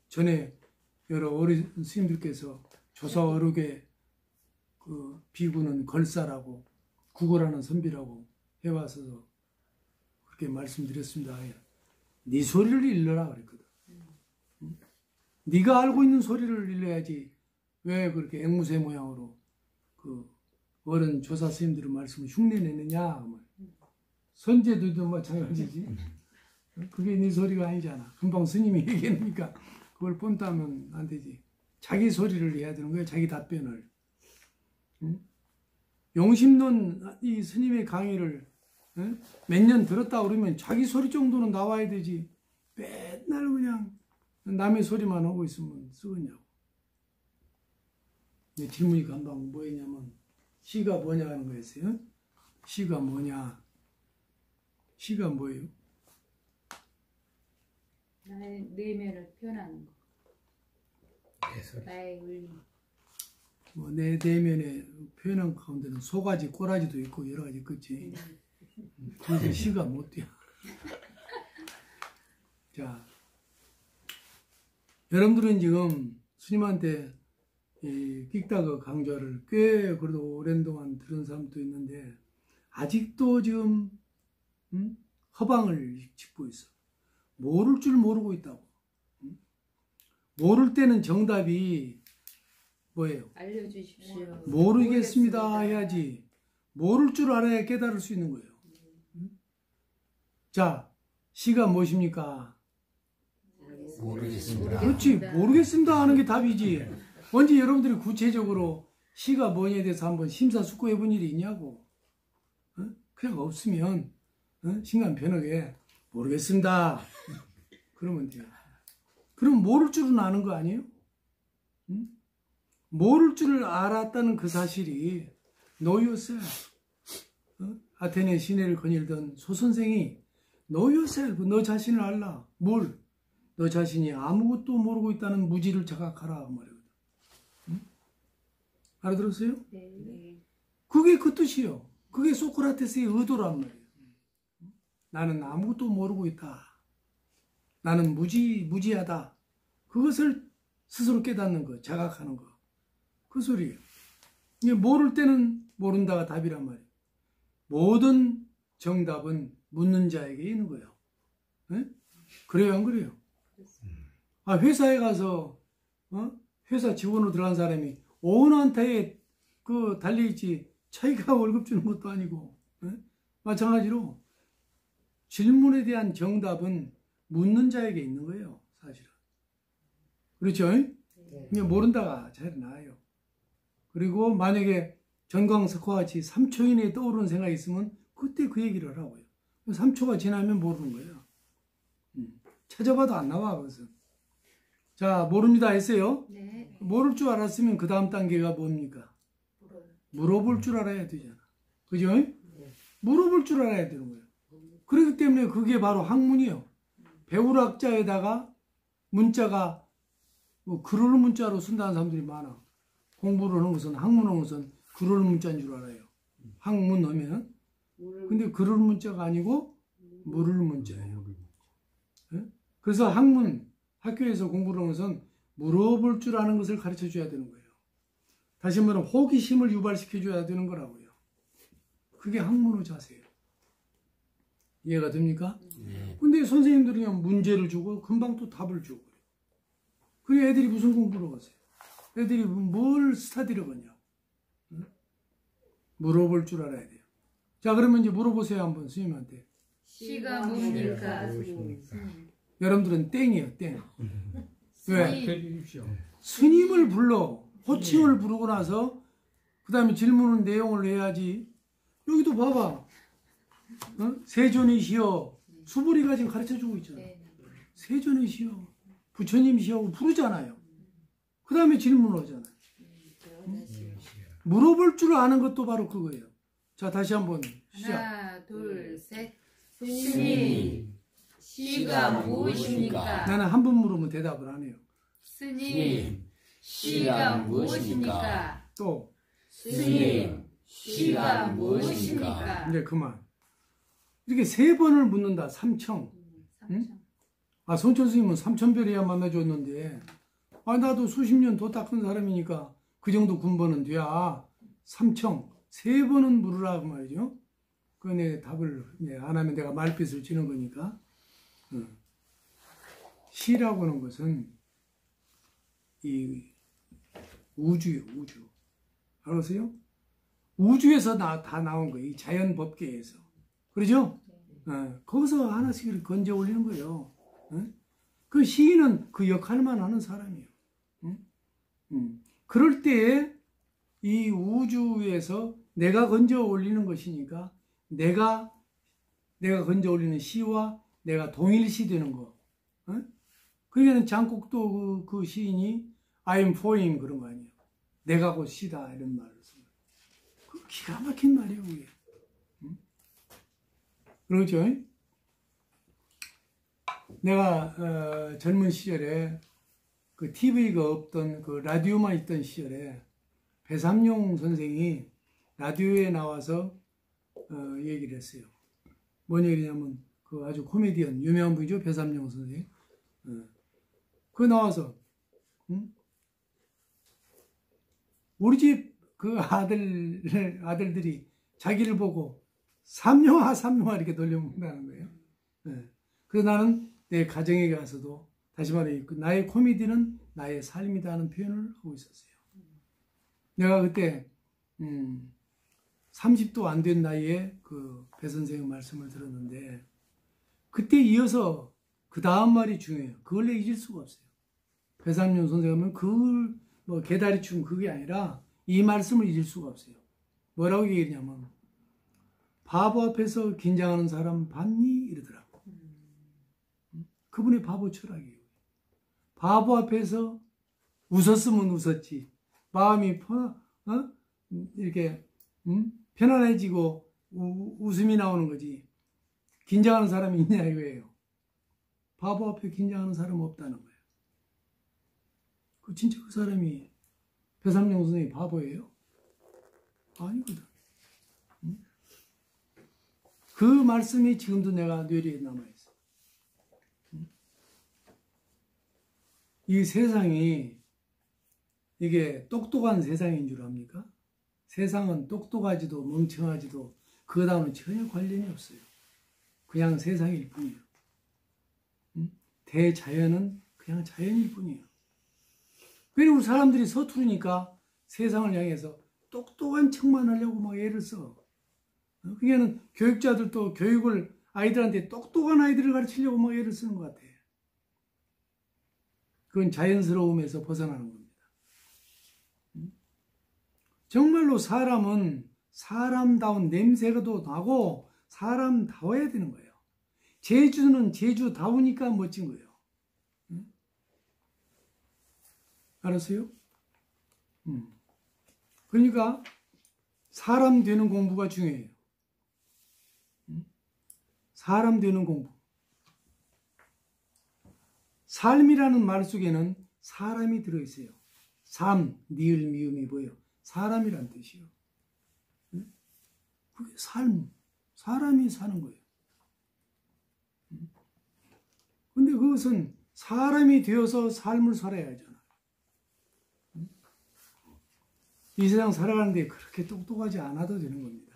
전에 여러 어린 스님들께서 조사 어록에 그 비구는 걸사라고 구걸하는 선비라고 해와서 그렇게 말씀드렸습니다. 네 소리를 일러라 그랬거든. 네가 알고 있는 소리를 일러야지 왜 그렇게 앵무새 모양으로 그 어른 조사 스님들의 말씀을 흉내내느냐. 선제들도 마찬가지지. 그게 네 소리가 아니잖아. 금방 스님이 얘기하니까 그걸 본다면 안 되지. 자기 소리를 해야 되는 거야. 자기 답변을. 용심론 이 스님의 강의를 몇 년 들었다 그러면 자기 소리 정도는 나와야 되지. 맨날 그냥 남의 소리만 하고 있으면 쓰겠냐고. 내 질문이 금방 뭐였냐면 시가 뭐냐 하는 거였어요. 시가 뭐냐. 시가 뭐예요?
나의 내면을 표현하는 거.
내 소리.
나의 울림.
뭐 내 내면에 표현한 가운데는 소가지, 꼬라지도 있고 여러 가지 있겠지. 그래서 시가 못 돼요. 자, 여러분들은 지금 스님한테 이 끽다그 강좌를 꽤 그래도 오랜 동안 들은 사람도 있는데 아직도 지금 허방을 짚고 있어. 모를 줄 모르고 있다고. 모를 때는 정답이 뭐예요?
알려주십시오.
모르겠습니다 해야지. 모를 줄 알아야 깨달을 수 있는 거예요. 자, 시가 무엇입니까?
모르겠습니다.
그렇지. 모르겠습니다 하는 게 답이지. 언제 여러분들이 구체적으로 시가 뭐냐에 대해서 한번 심사숙고해 본 일이 있냐고. 그냥 없으면 신간편하게 모르겠습니다. 그러면 돼요. 그럼 모를 줄은 아는 거 아니에요? 모를 줄을 알았다는 그 사실이 know yourself. 아테네 시내를 거닐던 소선생이 know yourself. 너 자신을 알라. 뭘? 너 자신이 아무것도 모르고 있다는 무지를 자각하라. 그 말이거든. 알아들었어요?
네.
그게 그 뜻이요. 그게 소크라테스의 의도란 말이에요. 나는 아무것도 모르고 있다. 나는 무지하다. 그것을 스스로 깨닫는 거, 자각하는 거. 그 소리예요. 이게 모를 때는 모른다가 답이란 말이에요. 모든 정답은 묻는 자에게 있는 거예요. 네? 그래요, 안 그래요? 아, 회사에 가서 회사 직원으로 들어간 사람이 오너한테 그 달려있지 자기가 월급 주는 것도 아니고 마찬가지로 질문에 대한 정답은 묻는 자에게 있는 거예요, 사실은. 그렇죠? 그냥 모른다가 잘 나아요. 그리고 만약에 전광석화 같이 3초 이내에 떠오르는 생각이 있으면 그때 그 얘기를 하라고요. 3초가 지나면 모르는 거예요. 찾아봐도 안 나와, 그것은. 자, 모릅니다 했어요.
네.
모를 줄 알았으면 그 다음 단계가 뭡니까? 물어볼 줄 알아야 되잖아. 그죠? 물어볼 줄 알아야 되는 거예요. 그렇기 때문에 그게 바로 학문이요. 배울학자에다가 문자가 뭐 글을 문자로 쓴다는 사람들이 많아. 공부를 하는 것은, 학문하는 것은 글을 문자인 줄 알아요. 학문 하면. 근데 글을 문자가 아니고 물을 문자예요. 예? 그래서 학문, 학교에서 공부를 하는 것은 물어볼 줄 아는 것을 가르쳐 줘야 되는 거예요. 다시 말하면 호기심을 유발시켜 줘야 되는 거라고요. 그게 학문의 자세예요. 이해가 됩니까? 근데 선생님들이 그냥 문제를 주고 금방 또 답을 주고 그래요. 애들이 무슨 공부를 하세요? 애들이 뭘 스타디를 하냐고. 응? 물어볼 줄 알아야 돼요. 자, 그러면 이제 물어보세요, 한번 스님한테.
시가 뭡니까?
여러분들은 땡이에요, 땡. 왜?
해주십시오.
스님을 불러, 호칭을 부르고 나서 그 다음에 질문은 내용을 해야지. 여기도 봐봐. 어? 세존이시여, 수보리가 지금 가르쳐주고 있잖아요.
네.
세존이시여, 부처님이시여 부르잖아요. 그 다음에 질문을 하잖아요. 물어볼 줄 아는 것도 바로 그거예요. 자, 다시 한번 시작.
하나, 둘, 셋. 스님, 시가 무엇입니까?
나는 한 번 물으면 대답을 안 해요.
스님, 시가 무엇입니까?
또
스님, 시가 무엇입니까?
이제 그만. 이렇게 3번을 묻는다. 삼청.
삼청.
아, 손철 스님은 삼천별이야 만나줬는데, 아, 나도 수십 년 더 닦은 사람이니까 그 정도 군번은 돼야. 삼청. 3번은 물으라 그 말이죠. 그 내 답을 안 하면 내가 말빛을 치는 거니까. 시라고 하는 것은 이 우주예요, 우주. 알았어요? 우주에서 다 나온 거예요. 이 자연 법계에서. 그러죠? 거기서 하나씩 이렇게 건져 올리는 거예요. 그 시인은 그 역할만 하는 사람이에요. 그럴 때에 이 우주에서 내가 건져 올리는 것이니까 내가 건져 올리는 시와 내가 동일시 되는 거. 그러니까 장국도 그 시인이 I'm for him 그런 거 아니에요. 내가 곧 시다 이런 말을 써요. 그 기가 막힌 말이에요, 그게. 그렇죠? 내가 젊은 시절에 그 TV가 없던 그 라디오만 있던 시절에 배삼룡 선생이 라디오에 나와서 얘기를 했어요. 뭔 얘기냐면 그 아주 코미디언 유명한 분이죠, 배삼룡 선생. 그 나와서 우리 집 그 아들들이 자기를 보고 삼룡아 삼룡아 이렇게 돌려먹는다는 거예요. 그래서 나는 내 가정에 가서도 다시 말해 나의 코미디는 나의 삶이다 하는 표현을 하고 있었어요. 내가 그때 30도 안 된 나이에 그 배 선생의 말씀을 들었는데 그때 이어서 그 다음 말이 중요해요. 그걸 내 잊을 수가 없어요. 배삼룡 선생님은 그걸 뭐 개다리춤 그게 아니라 이 말씀을 잊을 수가 없어요. 뭐라고 얘기했냐면 바보 앞에서 긴장하는 사람 봤니? 이러더라고. 그분의 바보 철학이에요. 바보 앞에서 웃었으면 웃었지. 마음이 이렇게 편안해지고 웃음이 나오는 거지. 긴장하는 사람이 있냐 이거예요. 바보 앞에 긴장하는 사람은 없다는 거예요. 진짜 그 사람이 배삼룡 선생님이 바보예요? 아니거든. 그 말씀이 지금도 내가 뇌리에 남아있어. 이 세상이 이게 똑똑한 세상인 줄 압니까? 세상은 똑똑하지도 멍청하지도 그거하고는 전혀 관련이 없어요. 그냥 세상일 뿐이에요. 대자연은 그냥 자연일 뿐이에요. 그리고 우리 사람들이 서투르니까 세상을 향해서 똑똑한 척만 하려고 막 애를 써. 그게는 교육자들도 교육을 아이들한테 똑똑한 아이들을 가르치려고 막 애를 쓰는 것 같아. 그건 자연스러움에서 벗어나는 겁니다. 정말로 사람은 사람다운 냄새가 도 나고 사람다워야 되는 거예요. 제주는 제주다우니까 멋진 거예요. 알았어요? 그러니까 사람 되는 공부가 중요해요. 사람 되는 공부. 삶이라는 말 속에는 사람이 들어있어요. 삶, 니을, 미음이 뭐예요? 사람이란 뜻이요. 그게 삶, 사람이 사는 거예요. 근데 그것은 사람이 되어서 삶을 살아야 하잖아. 이 세상 살아가는데 그렇게 똑똑하지 않아도 되는 겁니다.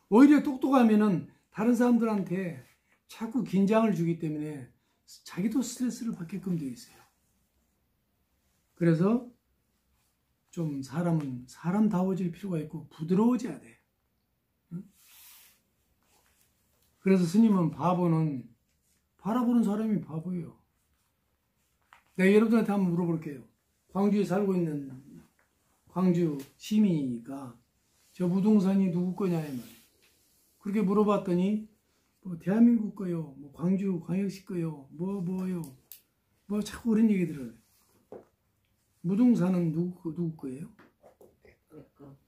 오히려 똑똑하면은 다른 사람들한테 자꾸 긴장을 주기 때문에 자기도 스트레스를 받게끔 되어 있어요. 그래서 좀 사람은 사람다워질 필요가 있고 부드러워져야 돼. 그래서 스님은 바보는 바라보는 사람이 바보예요. 내가 여러분한테 한번 물어볼게요. 광주에 살고 있는 광주 시민이니까 저 부동산이 누구 거냐 이 말이에요. 그렇게 물어봤더니 뭐 대한민국 거요, 뭐 광주 광역시 거요, 뭐요, 뭐 자꾸 그런 얘기 들어요. 부동산은 누구 거예요?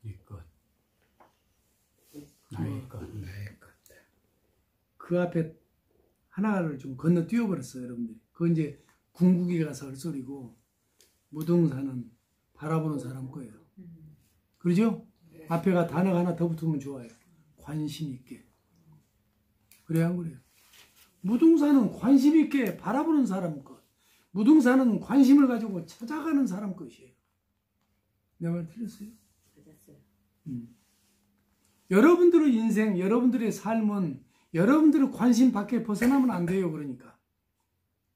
이 것, 나의 것, 나의 것.
그 앞에 하나를 좀 건너 뛰어버렸어요, 여러분들이. 그건 이제 궁극에 가서 할 소리고, 무등산은 바라보는 사람 거예요. 그러죠? 앞에가 단어가 하나 더 붙으면 좋아요. 관심 있게. 그래야 안 그래요? 무등산은 관심 있게 바라보는 사람 것. 무등산은 관심을 가지고 찾아가는 사람 것이에요. 내 말 틀렸어요? 여러분들의 인생, 여러분들의 삶은 여러분들의 관심 밖에 벗어나면 안 돼요. 그러니까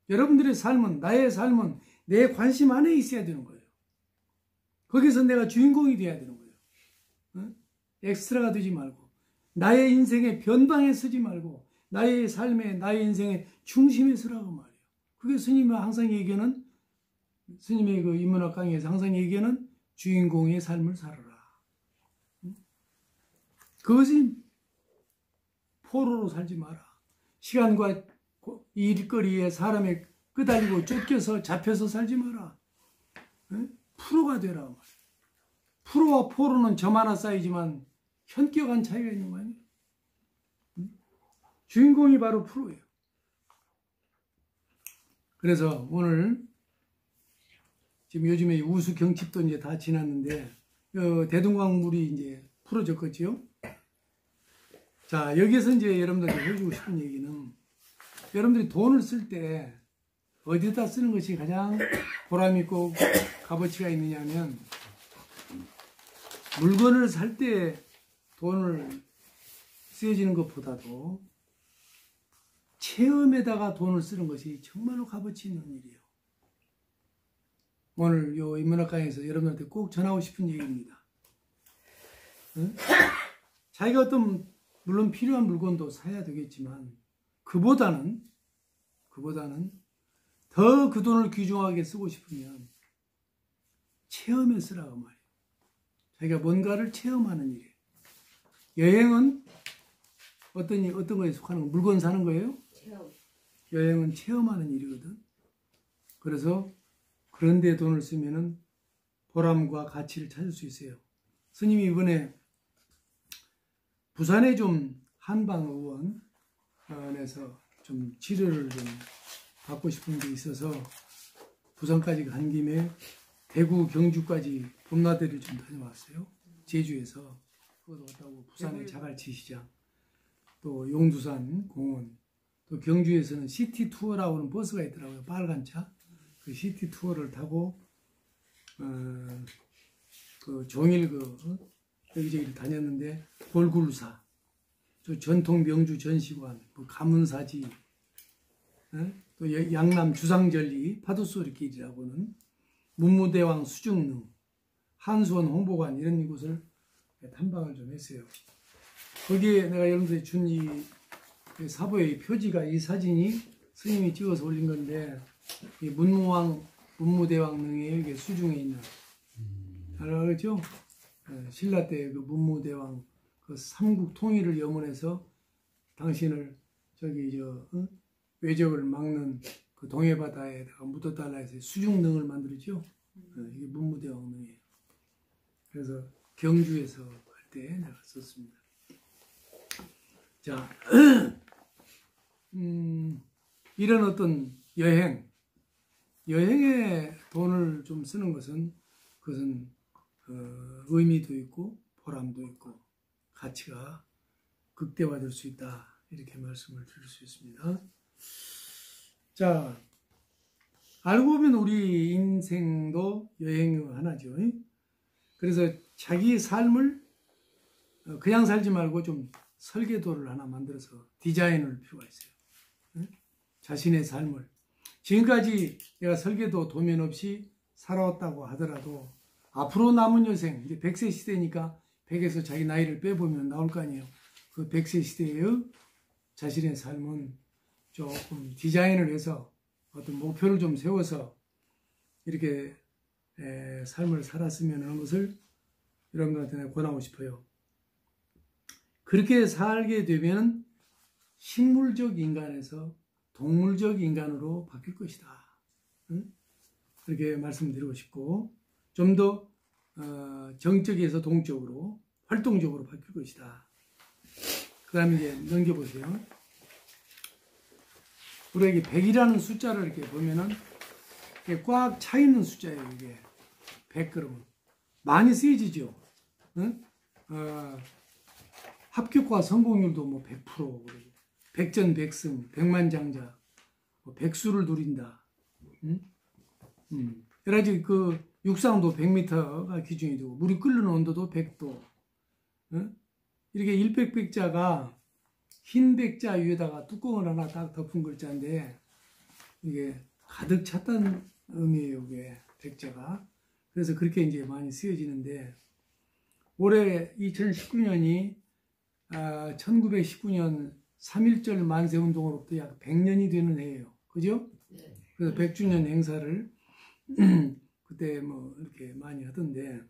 여러분들의 삶은, 나의 삶은 내 관심 안에 있어야 되는 거예요. 거기서 내가 주인공이 돼야 되는 거예요. 어? 엑스트라가 되지 말고 나의 인생의 변방에 서지 말고 나의 삶에, 나의 인생의 중심에 서라고 말이에요. 그게 스님이 항상 얘기하는, 스님의 그 인문학 강의에서 항상 얘기하는 주인공의 삶을 살아라. 그것이 포로로 살지 마라. 시간과 일거리에 사람에 끄달리고 쫓겨서 잡혀서 살지 마라. 프로가 되라 말이야. 프로와 포로는 점 하나 쌓이지만 현격한 차이가 있는 거 아니에요? 주인공이 바로 프로예요. 그래서 오늘 지금 요즘에 우수 경칩도 이제 다 지났는데 대동강 물이 이제 풀어졌겠지요. 자, 여기서 이제 여러분들한테 해주고 싶은 얘기는 여러분들이 돈을 쓸 때 어디다 쓰는 것이 가장 보람있고 값어치가 있느냐면 물건을 살 때 돈을 쓰여지는 것보다도 체험에다가 돈을 쓰는 것이 정말로 값어치 있는 일이에요. 오늘 요 인문학 강의에서 여러분한테 꼭 전하고 싶은 얘기입니다. 응? 자기가 어떤 물론 필요한 물건도 사야 되겠지만 그보다는 더 그 돈을 귀중하게 쓰고 싶으면 체험에 쓰라고 말이에요. 자기가 뭔가를 체험하는 일이에요. 여행은 어떤 거에 속하는 거? 물건 사는 거예요?
체험.
여행은 체험하는 일이거든. 그래서 그런 데 돈을 쓰면은 보람과 가치를 찾을 수 있어요. 스님이 이번에 부산에 좀 한방의원에서 좀 치료를 좀 받고 싶은 게 있어서 부산까지 간 김에 대구, 경주까지 봄나들이를 좀 다녀왔어요. 제주에서. 그것도 왔다고 부산의 자갈치 시장, 또 용두산 공원, 또 경주에서는 시티 투어라고 하는 버스가 있더라고요. 빨간 차. 그 시티 투어를 타고 그 종일 여기저기를 다녔는데 골굴사, 저 전통 명주 전시관, 뭐 가문사지, 또 양남 주상절리 파도소리길이라고는 문무대왕 수중릉, 한수원 홍보관 이런 곳을 탐방을 좀 했어요. 거기에 내가 여러분들이 준 이 사보의 표지가 이 사진이 스님이 찍어서 올린 건데, 이 문무왕, 문무대왕 능에 이게 수중에 있는, 알겠죠? 신라 때 그 문무대왕 그 삼국 통일을 염원해서 당신을 외적을 막는 그 동해바다에다가 묻어달라 해서 수중능을 만들었죠. 이게 문무대왕 능이에요. 그래서 경주에서 할 때 내가 썼습니다. 자, 이런 어떤 여행에 돈을 좀 쓰는 것은 그것은 의미도 있고 보람도 있고 가치가 극대화될 수 있다. 이렇게 말씀을 드릴 수 있습니다. 자, 알고 보면 우리 인생도 여행 하나죠. 그래서 자기 삶을 그냥 살지 말고 좀 설계도를 하나 만들어서 디자인을 필요가 있어요. 자신의 삶을. 지금까지 내가 설계도 도면 없이 살아왔다고 하더라도 앞으로 남은 여생, 이제 100세 시대니까 100에서 자기 나이를 빼보면 나올 거 아니에요. 그 100세 시대의 자신의 삶은 조금 디자인을 해서 어떤 목표를 좀 세워서 이렇게 삶을 살았으면 하는 것을 여러분들한테 내가 권하고 싶어요. 그렇게 살게 되면 식물적 인간에서 동물적 인간으로 바뀔 것이다. 그렇게 말씀드리고 싶고 좀 더 정적에서 동적으로 활동적으로 바뀔 것이다. 그 다음에 이제 넘겨보세요. 우리에게 100이라는 숫자를 이렇게 보면은 꽉 차 있는 숫자예요. 이게 100 그러면 많이 쓰여지죠. 응? 합격과 성공률도 뭐 100%, 백전백승, 백만장자, 뭐 백수를 누린다. 여러 가지 그 육상도 100m가 기준이 되고 물이 끓는 온도도 100도. 이렇게 일백백자가 흰 백자 위에다가 뚜껑을 하나 딱 덮은 글자인데 이게 가득 찼다는 의미예요. 이게 백자가. 그래서 그렇게 이제 많이 쓰여지는데 올해 2019년이 1919년 3.1절 만세운동으로부터 약 100년이 되는 해예요. 그죠? 그래서 100주년 행사를 그때 뭐 이렇게 많이 하던데,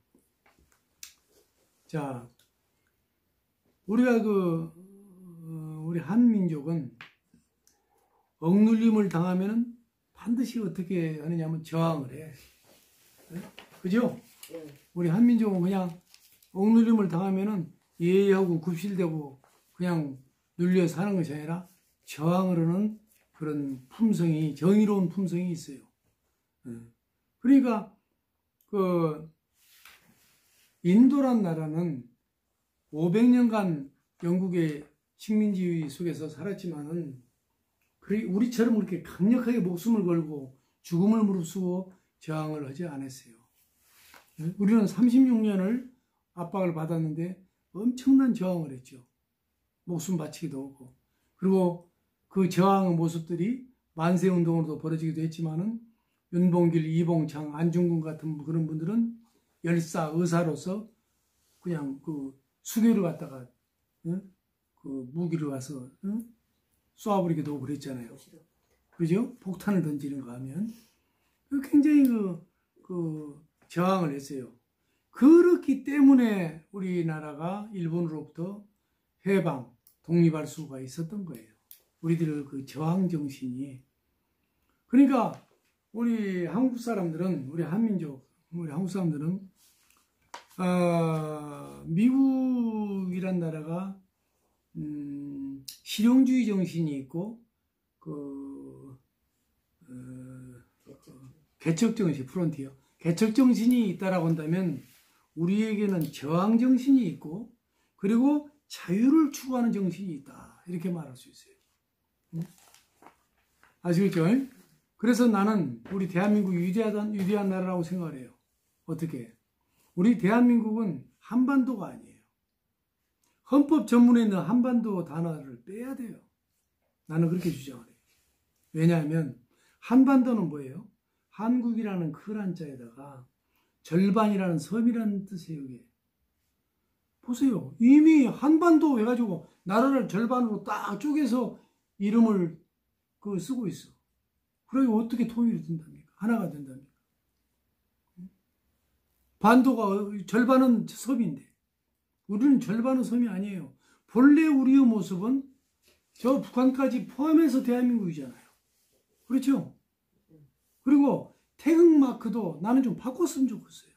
자, 우리가 우리 한민족은 억눌림을 당하면은 반드시 어떻게 하느냐면 저항을 해. 그죠? 우리 한민족은 그냥 억눌림을 당하면은 예의하고 굽실대고 그냥 눌려 사는 것이 아니라 저항을 하는 그런 품성이, 정의로운 품성이 있어요. 그러니까 인도란 나라는 500년간 영국의 식민지 속에서 살았지만은 우리처럼 그렇게 강력하게 목숨을 걸고 죽음을 무릅쓰고 저항을 하지 않았어요. 우리는 36년을 압박을 받았는데 엄청난 저항을 했죠. 목숨 바치기도 하고. 그리고 그 저항의 모습들이 만세운동으로도 벌어지기도 했지만은 윤봉길, 이봉창, 안중근 같은 그런 분들은 열사, 의사로서 그냥 그 수교를 갖다가 그 무기를 와서 쏘아버리기도 하고 그랬잖아요. 그죠? 폭탄을 던지는 거 하면 굉장히 그 저항을 했어요. 그렇기 때문에 우리나라가 일본으로부터 해방, 독립할 수가 있었던 거예요. 우리들의 그 저항 정신이. 그러니까 우리 한국 사람들은, 우리 한민족, 우리 한국 사람들은 미국이란 나라가 실용주의 정신이 있고 개척 정신, 프론티어, 개척 정신이 있다라고 한다면 우리에게는 저항 정신이 있고 그리고 자유를 추구하는 정신이 있다. 이렇게 말할 수 있어요. 아시겠죠? 그래서 나는 우리 대한민국이 위대한 나라라고 생각을 해요. 어떻게? 우리 대한민국은 한반도가 아니에요. 헌법 전문에 있는 한반도 단어를 빼야 돼요. 나는 그렇게 주장을 해요. 왜냐하면 한반도는 뭐예요? 한국이라는 큰 한자에다가 절반이라는 섬이라는 뜻이에요. 이게. 보세요. 이미 한반도 해가지고 나라를 절반으로 딱 쪼개서 이름을 쓰고 있어. 그러니 어떻게 통일이 된답니까? 하나가 된답니까? 반도가 절반은 섬인데 우리는 절반은 섬이 아니에요. 본래 우리의 모습은 저 북한까지 포함해서 대한민국이잖아요. 그렇죠? 그리고 태극마크도 나는 좀 바꿨으면 좋겠어요.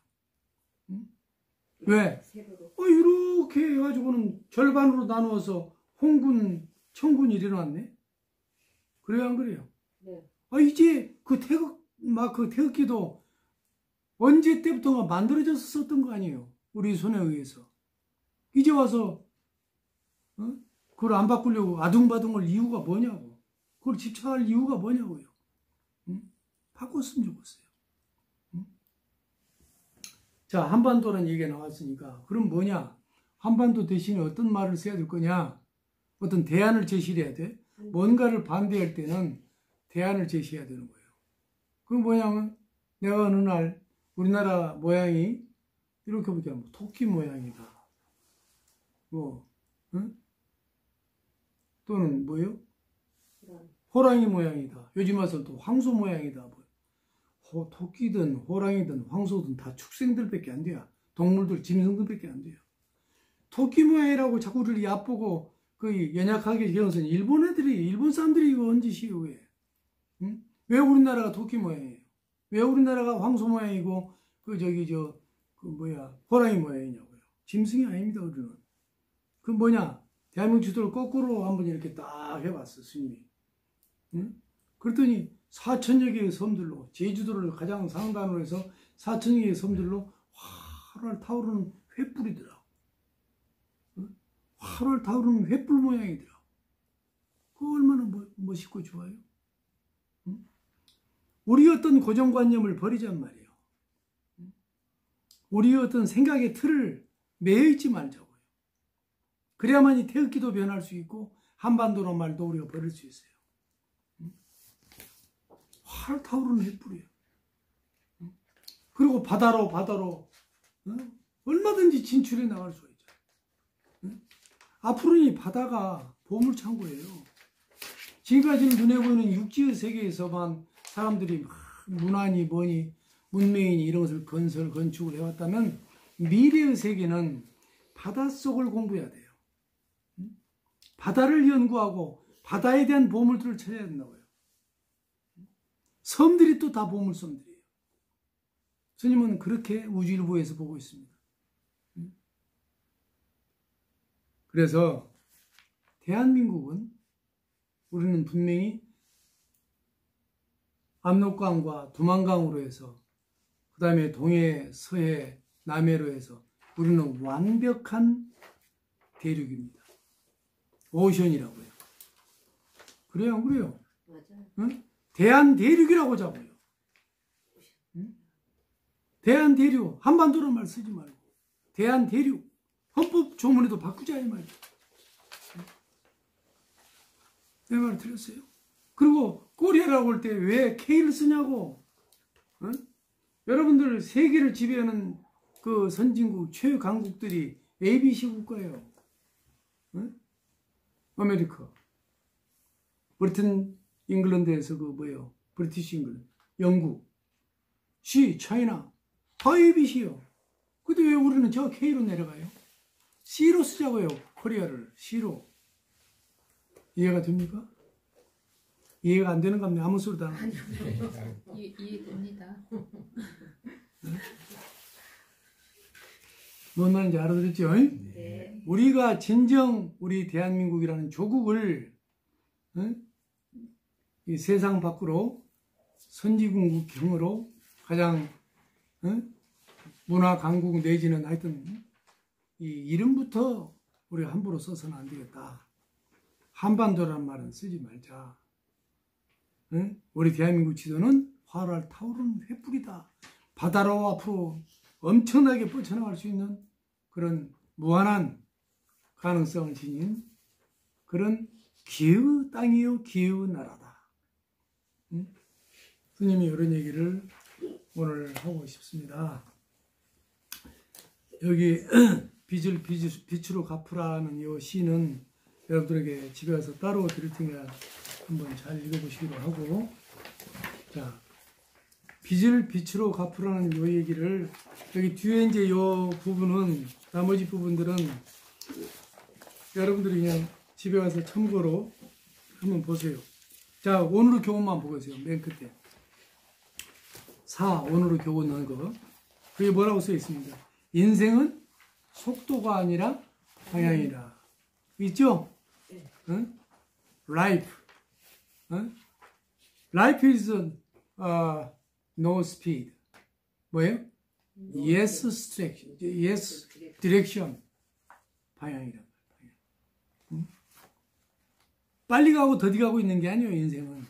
왜? 이렇게 해가지고는 절반으로 나누어서 홍군, 청군이 일어났네? 그래요, 안 그래요?
네.
이제 그 태극마크, 태극기도 언제 때부터가 만들어져서 썼던 거 아니에요? 우리 손에 의해서. 이제 와서, 그걸 안 바꾸려고 아둥바둥할 이유가 뭐냐고. 그걸 집착할 이유가 뭐냐고요. 바꿨으면 좋겠어요. 자, 한반도라는 얘기가 나왔으니까 그럼 뭐냐? 한반도 대신에 어떤 말을 써야 될 거냐? 어떤 대안을 제시해야 돼? 뭔가를 반대할 때는 대안을 제시해야 되는 거예요. 그건 뭐냐면 내가 어느 날 우리나라 모양이 이렇게 보니까 토끼 모양이다. 또는 뭐예요? 호랑이 모양이다. 요즘 와서 또 황소 모양이다. 토끼든 호랑이든 황소든 다 축생들밖에 안 돼요. 동물들, 짐승들밖에 안 돼요. 토끼 모양이라고 자꾸 우리를 얕보고 연약하게 겨워서 일본 사람들이 이거 언제 시요 왜? 왜 우리나라가 토끼 모양이에요? 왜 우리나라가 황소 모양이고 호랑이 모양이냐고요? 짐승이 아닙니다, 우리는. 그 뭐냐? 대한민국 지도를 거꾸로 한번 이렇게 딱 해봤어, 스님이. 그랬더니 4,000여 개의 섬들로, 제주도를 가장 상단으로 해서 4,000여 개의 섬들로 활활 타오르는 횃불이더라고. 활활 타오르는 횃불 모양이더라고. 그거 얼마나 멋있고 좋아요. 우리의 어떤 고정관념을 버리잔 말이에요. 우리의 어떤 생각의 틀을 매여있지 말자고요. 그래야만이 태극기도 변할 수 있고 한반도란 말도 우리가 버릴 수 있어요. 활 타오르는 횃불이에요. 그리고 바다로 얼마든지 진출해 나갈 수가 있죠. 앞으로는 이 바다가 보물창고예요. 지금까지는 눈에 보이는 육지의 세계에서만 사람들이 문화니 뭐니 문명이니 이런 것을 건축을 해왔다면 미래의 세계는 바닷속을 공부해야 돼요. 바다를 연구하고 바다에 대한 보물들을 찾아야 된다고요. 섬들이 또 다 보물섬들이에요. 스님은 그렇게 우주일보에서 보고 있습니다. 그래서 대한민국은 우리는 분명히 압록강과 두만강으로 해서 그 다음에 동해, 서해, 남해로 해서 우리는 완벽한 대륙입니다. 오션이라고요. 그래요, 안 그래요?
맞아요.
응? 대한대륙이라고 잡아요. 응? 대한대륙, 한반도란 말 쓰지 말고 대한대륙, 헌법 조문에도 바꾸자 이 말이에요. 내 말 들었어요? 그리고 코리아라고 할 때 왜 K를 쓰냐고. 응? 여러분들 세계를 지배하는 그 선진국 최강국들이 ABC 국가예요. 응? 아메리카, 브리튼 잉글랜드에서 브리티시 잉글랜드, 영국, 차이나, 다 ABC요. 근데 왜 우리는 저 K로 내려가요? C로 쓰자고요. 코리아를 C로. 이해가 됩니까? 이해가 안 되는 겁니다. 아무 소리도 안 하고.
이해됩니다.
뭔 말인지 알아들었죠?
네.
우리가 진정 우리 대한민국이라는 조국을 이 세상 밖으로 선진국형으로 가장 문화 강국 내지는 하여튼 이 이름부터 우리가 함부로 써서는 안 되겠다. 한반도라는 말은 쓰지 말자. 우리 대한민국 지도는 활활 타오르는 횃불이다. 바다로 앞으로 엄청나게 뻗쳐나갈 수 있는 그런 무한한 가능성을 지닌 그런 기회의 땅이요, 기회의 나라다. 스님이 이런 얘기를 오늘 하고 싶습니다. 여기 빚을 빛으로 갚으라는 이 시는 여러분들에게 집에 가서 따로 드릴 테니까 한번 잘 읽어보시기로 하고, 자, 빚을 빛으로 갚으라는 이 얘기를 여기 뒤에 이제 이 부분은, 나머지 부분들은 여러분들이 그냥 집에 가서 참고로 한번 보세요. 자, 오늘의 교훈만 보세요. 맨 끝에 4, 오늘의 교훈 거, 그게 뭐라고 써 있습니다. 인생은 속도가 아니라 방향이라. 있죠? 응? Life. 응? Life is no speed. 뭐예요? Yes direction. Yes direction. 방향이라. 응? 빨리 가고 더디 가고 있는 게 아니에요. 인생은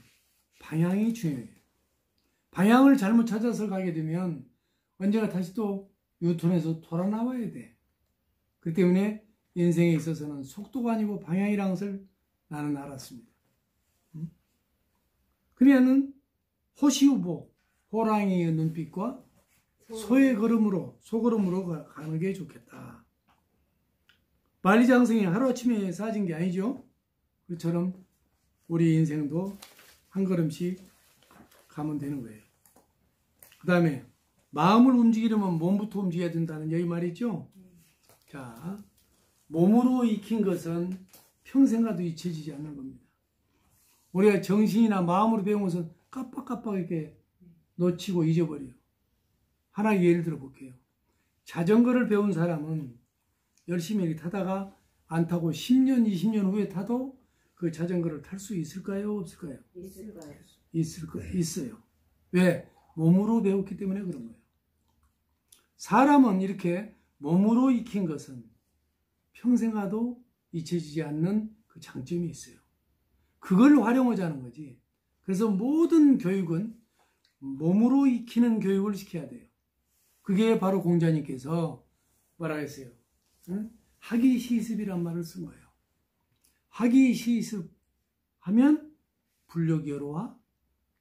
방향이 중요해요. 방향을 잘못 찾아서 가게 되면 언제가 다시 또 유턴해서 돌아 나와야 돼. 그렇기 때문에 인생에 있어서는 속도가 아니고 방향이라는 것을 나는 알았습니다. 그러면은 호시우보, 호랑이의 눈빛과 소의 걸음으로, 소걸음으로 가는 게 좋겠다. 만리장성이 하루아침에 쌓아진 게 아니죠. 그처럼 우리 인생도 한 걸음씩 가면 되는 거예요. 그 다음에 마음을 움직이려면 몸부터 움직여야 된다는 여기 말이죠. 자, 몸으로 익힌 것은 평생 가도 잊혀지지 않는 겁니다. 우리가 정신이나 마음으로 배운 것은 깜빡깜빡 이렇게 놓치고 잊어버려요. 하나 예를 들어 볼게요. 자전거를 배운 사람은 열심히 이렇게 타다가 안 타고 10년, 20년 후에 타도 그 자전거를 탈 수 있을까요? 없을까요? 있어요. 왜? 몸으로 배웠기 때문에 그런 거예요. 사람은 이렇게 몸으로 익힌 것은 평생 가도 잊혀지지 않는 그 장점이 있어요. 그걸 활용하자는 거지. 그래서 모든 교육은 몸으로 익히는 교육을 시켜야 돼요. 그게 바로 공자님께서 뭐라고 했어요? 응? 학이시습이란 말을 쓴 거예요. 학이시습 하면 불력여로와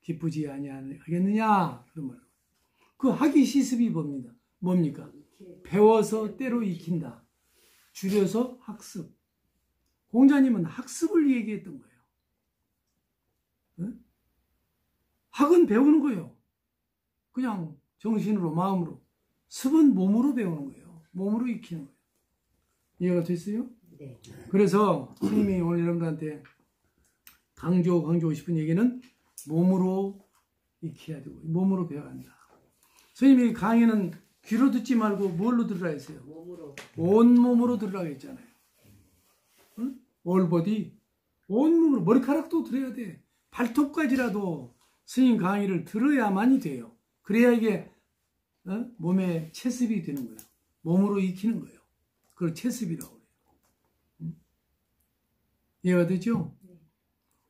기쁘지 아니하겠느냐 그런 말. 그 학이시습이 뭡니까? 배워서 때로 익힌다. 줄여서 학습. 공자님은 학습을 얘기했던 거예요. 응? 학은 배우는 거예요. 그냥 정신으로 마음으로. 습은 몸으로 배우는 거예요. 몸으로 익히는 거예요. 이해가 됐어요?
네.
그래서 스님이 오늘 여러분들한테 강조하고 싶은 얘기는 몸으로 익혀야 되고 몸으로 배워야 한다. 스님이 강의는 귀로 듣지 말고 뭘로 들으라 했어요?
몸으로.
온몸으로 들으라고 했잖아요. 응? 올보디. 온몸으로. 머리카락도 들어야 돼. 발톱까지라도 스님 강의를 들어야만이 돼요. 그래야 이게 몸에 체습이 되는 거예요. 몸으로 익히는 거예요. 그걸 체습이라고 해요. 응? 이해가 되죠?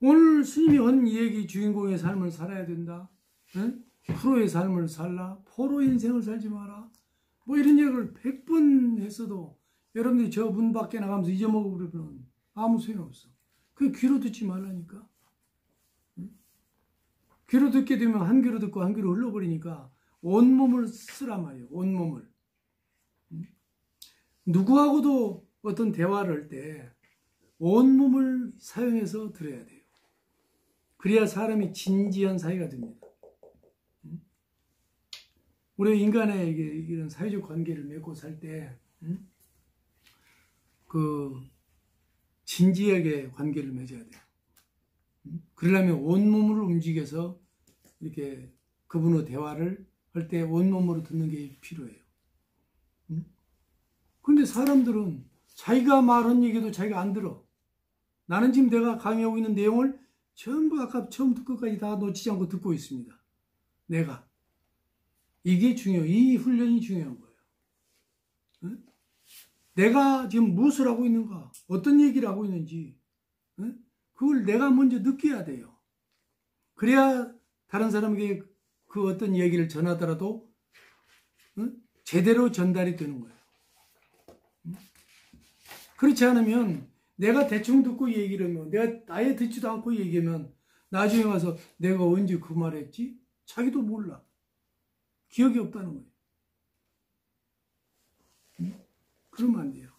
오늘 스님이 한 얘기 주인공의 삶을 살아야 된다. 응? 프로의 삶을 살라. 포로 인생을 살지 마라. 뭐 이런 얘기를 100번 했어도 여러분들이 저 문 밖에 나가면서 잊어먹어버리면 아무 소용없어. 그게 귀로 듣지 말라니까. 응? 귀로 듣게 되면 한 귀로 듣고 한 귀로 흘러버리니까 온몸을 쓰란 말이에요. 온몸을. 응? 누구하고도 어떤 대화를 할 때 온몸을 사용해서 들어야 돼요. 그래야 사람이 진지한 사이가 됩니다. 우리 인간의 이런 사회적 관계를 맺고 살 때, 그, 진지하게 관계를 맺어야 돼요. 그러려면 온몸을 움직여서 이렇게 그분의 대화를 할 때 온몸으로 듣는 게 필요해요. 그런데 사람들은 자기가 말한 얘기도 자기가 안 들어. 나는 지금 내가 강의하고 있는 내용을 전부 아까 처음부터 끝까지 다 놓치지 않고 듣고 있습니다. 내가. 이게 이 훈련이 중요한 거예요. 응? 내가 지금 무엇을 하고 있는가, 어떤 얘기를 하고 있는지, 응? 그걸 내가 먼저 느껴야 돼요. 그래야 다른 사람에게 그 어떤 얘기를 전하더라도 응? 제대로 전달이 되는 거예요. 응? 그렇지 않으면 내가 대충 듣고 얘기를 하면, 내가 아예 듣지도 않고 얘기하면 나중에 와서 내가 언제 그 말했지? 자기도 몰라. 기억이 없다는 거예요. 그러면 안 돼요.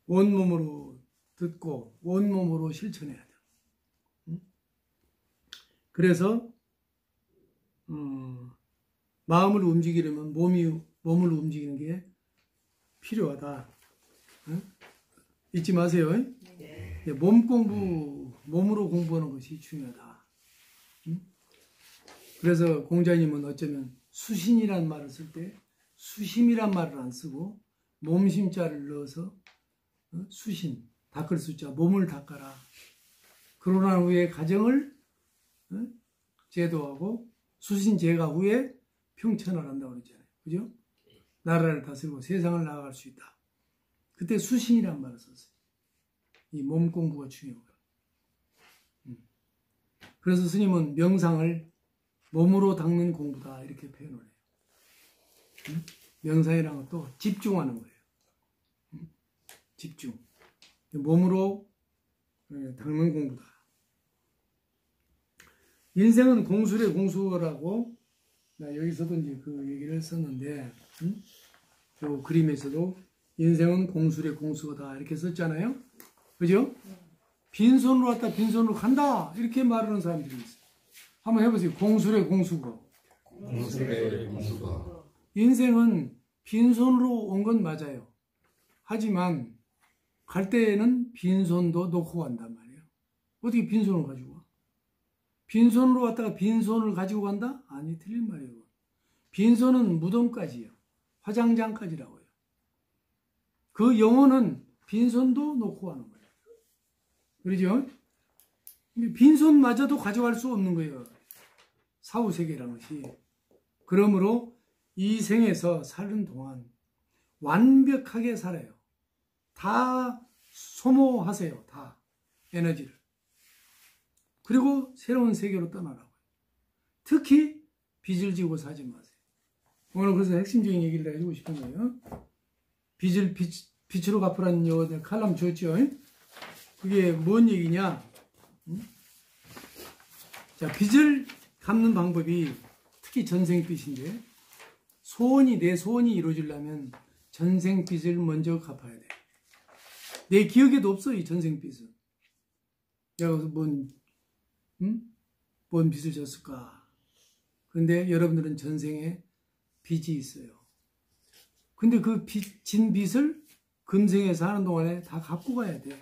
온몸으로 듣고 온몸으로 실천해야 돼요. 그래서 마음을 움직이려면 몸을 움직이는 게 필요하다. 잊지 마세요.
네.
몸으로 공부하는 것이 중요하다. 그래서 공자님은 어쩌면 수신이란 말을 쓸 때 수심이란 말을 안 쓰고 몸심자를 넣어서 수신, 닦을 수자, 몸을 닦아라. 그러고 난 후에 가정을 제도하고 수신제가 후에 평천을 한다고 그랬잖아요. 그죠? 나라를 다스리고 세상을 나아갈 수 있다. 그때 수신이란 말을 썼어요. 이 몸 공부가 중요해요. 그래서 스님은 명상을 몸으로 닦는 공부다 이렇게 표현을 해요. 명상이란 것도 집중하는 거예요. 집중. 몸으로 닦는 공부다. 인생은 공술의 공수라고 여기서도 이제 그 얘기를 썼는데 요 그림에서도 인생은 공술의 공수다 이렇게 썼잖아요. 그죠? 빈손으로 왔다 빈손으로 간다 이렇게 말하는 사람들이 있어요. 한번 해보세요. 공술의 공수고.
공술의 공수가.
인생은 빈손으로 온 건 맞아요. 하지만 갈 때에는 빈손도 놓고 간단 말이에요. 어떻게 빈손을 가지고 와? 빈손으로 왔다가 빈손을 가지고 간다? 아니, 틀린 말이에요. 빈손은 무덤까지예요. 화장장까지라고요. 그 영혼은 빈손도 놓고 가는 거예요. 그러죠? 빈손마저도 가져갈 수 없는 거예요. 사후세계라는 것이. 그러므로 이 생에서 사는 동안 완벽하게 살아요. 다 소모하세요. 다 에너지를. 그리고 새로운 세계로 떠나라고요. 특히 빚을 지고 사지 마세요. 오늘 그래서 핵심적인 얘기를 해주고 싶은 거예요. 빚을 빛으로 갚으라는 용어들 칼럼 줬죠. 그게 뭔 얘기냐? 자, 빚을 갚는 방법이 특히 전생빚인데 내 소원이 이루어지려면 전생빚을 먼저 갚아야 돼. 내 기억에도 없어 이 전생빚은. 내가 뭔 빚을 졌을까? 그런데 여러분들은 전생에 빚이 있어요. 근데 그 진 빚을 금생에서 하는 동안에 다 갚고 가야 돼.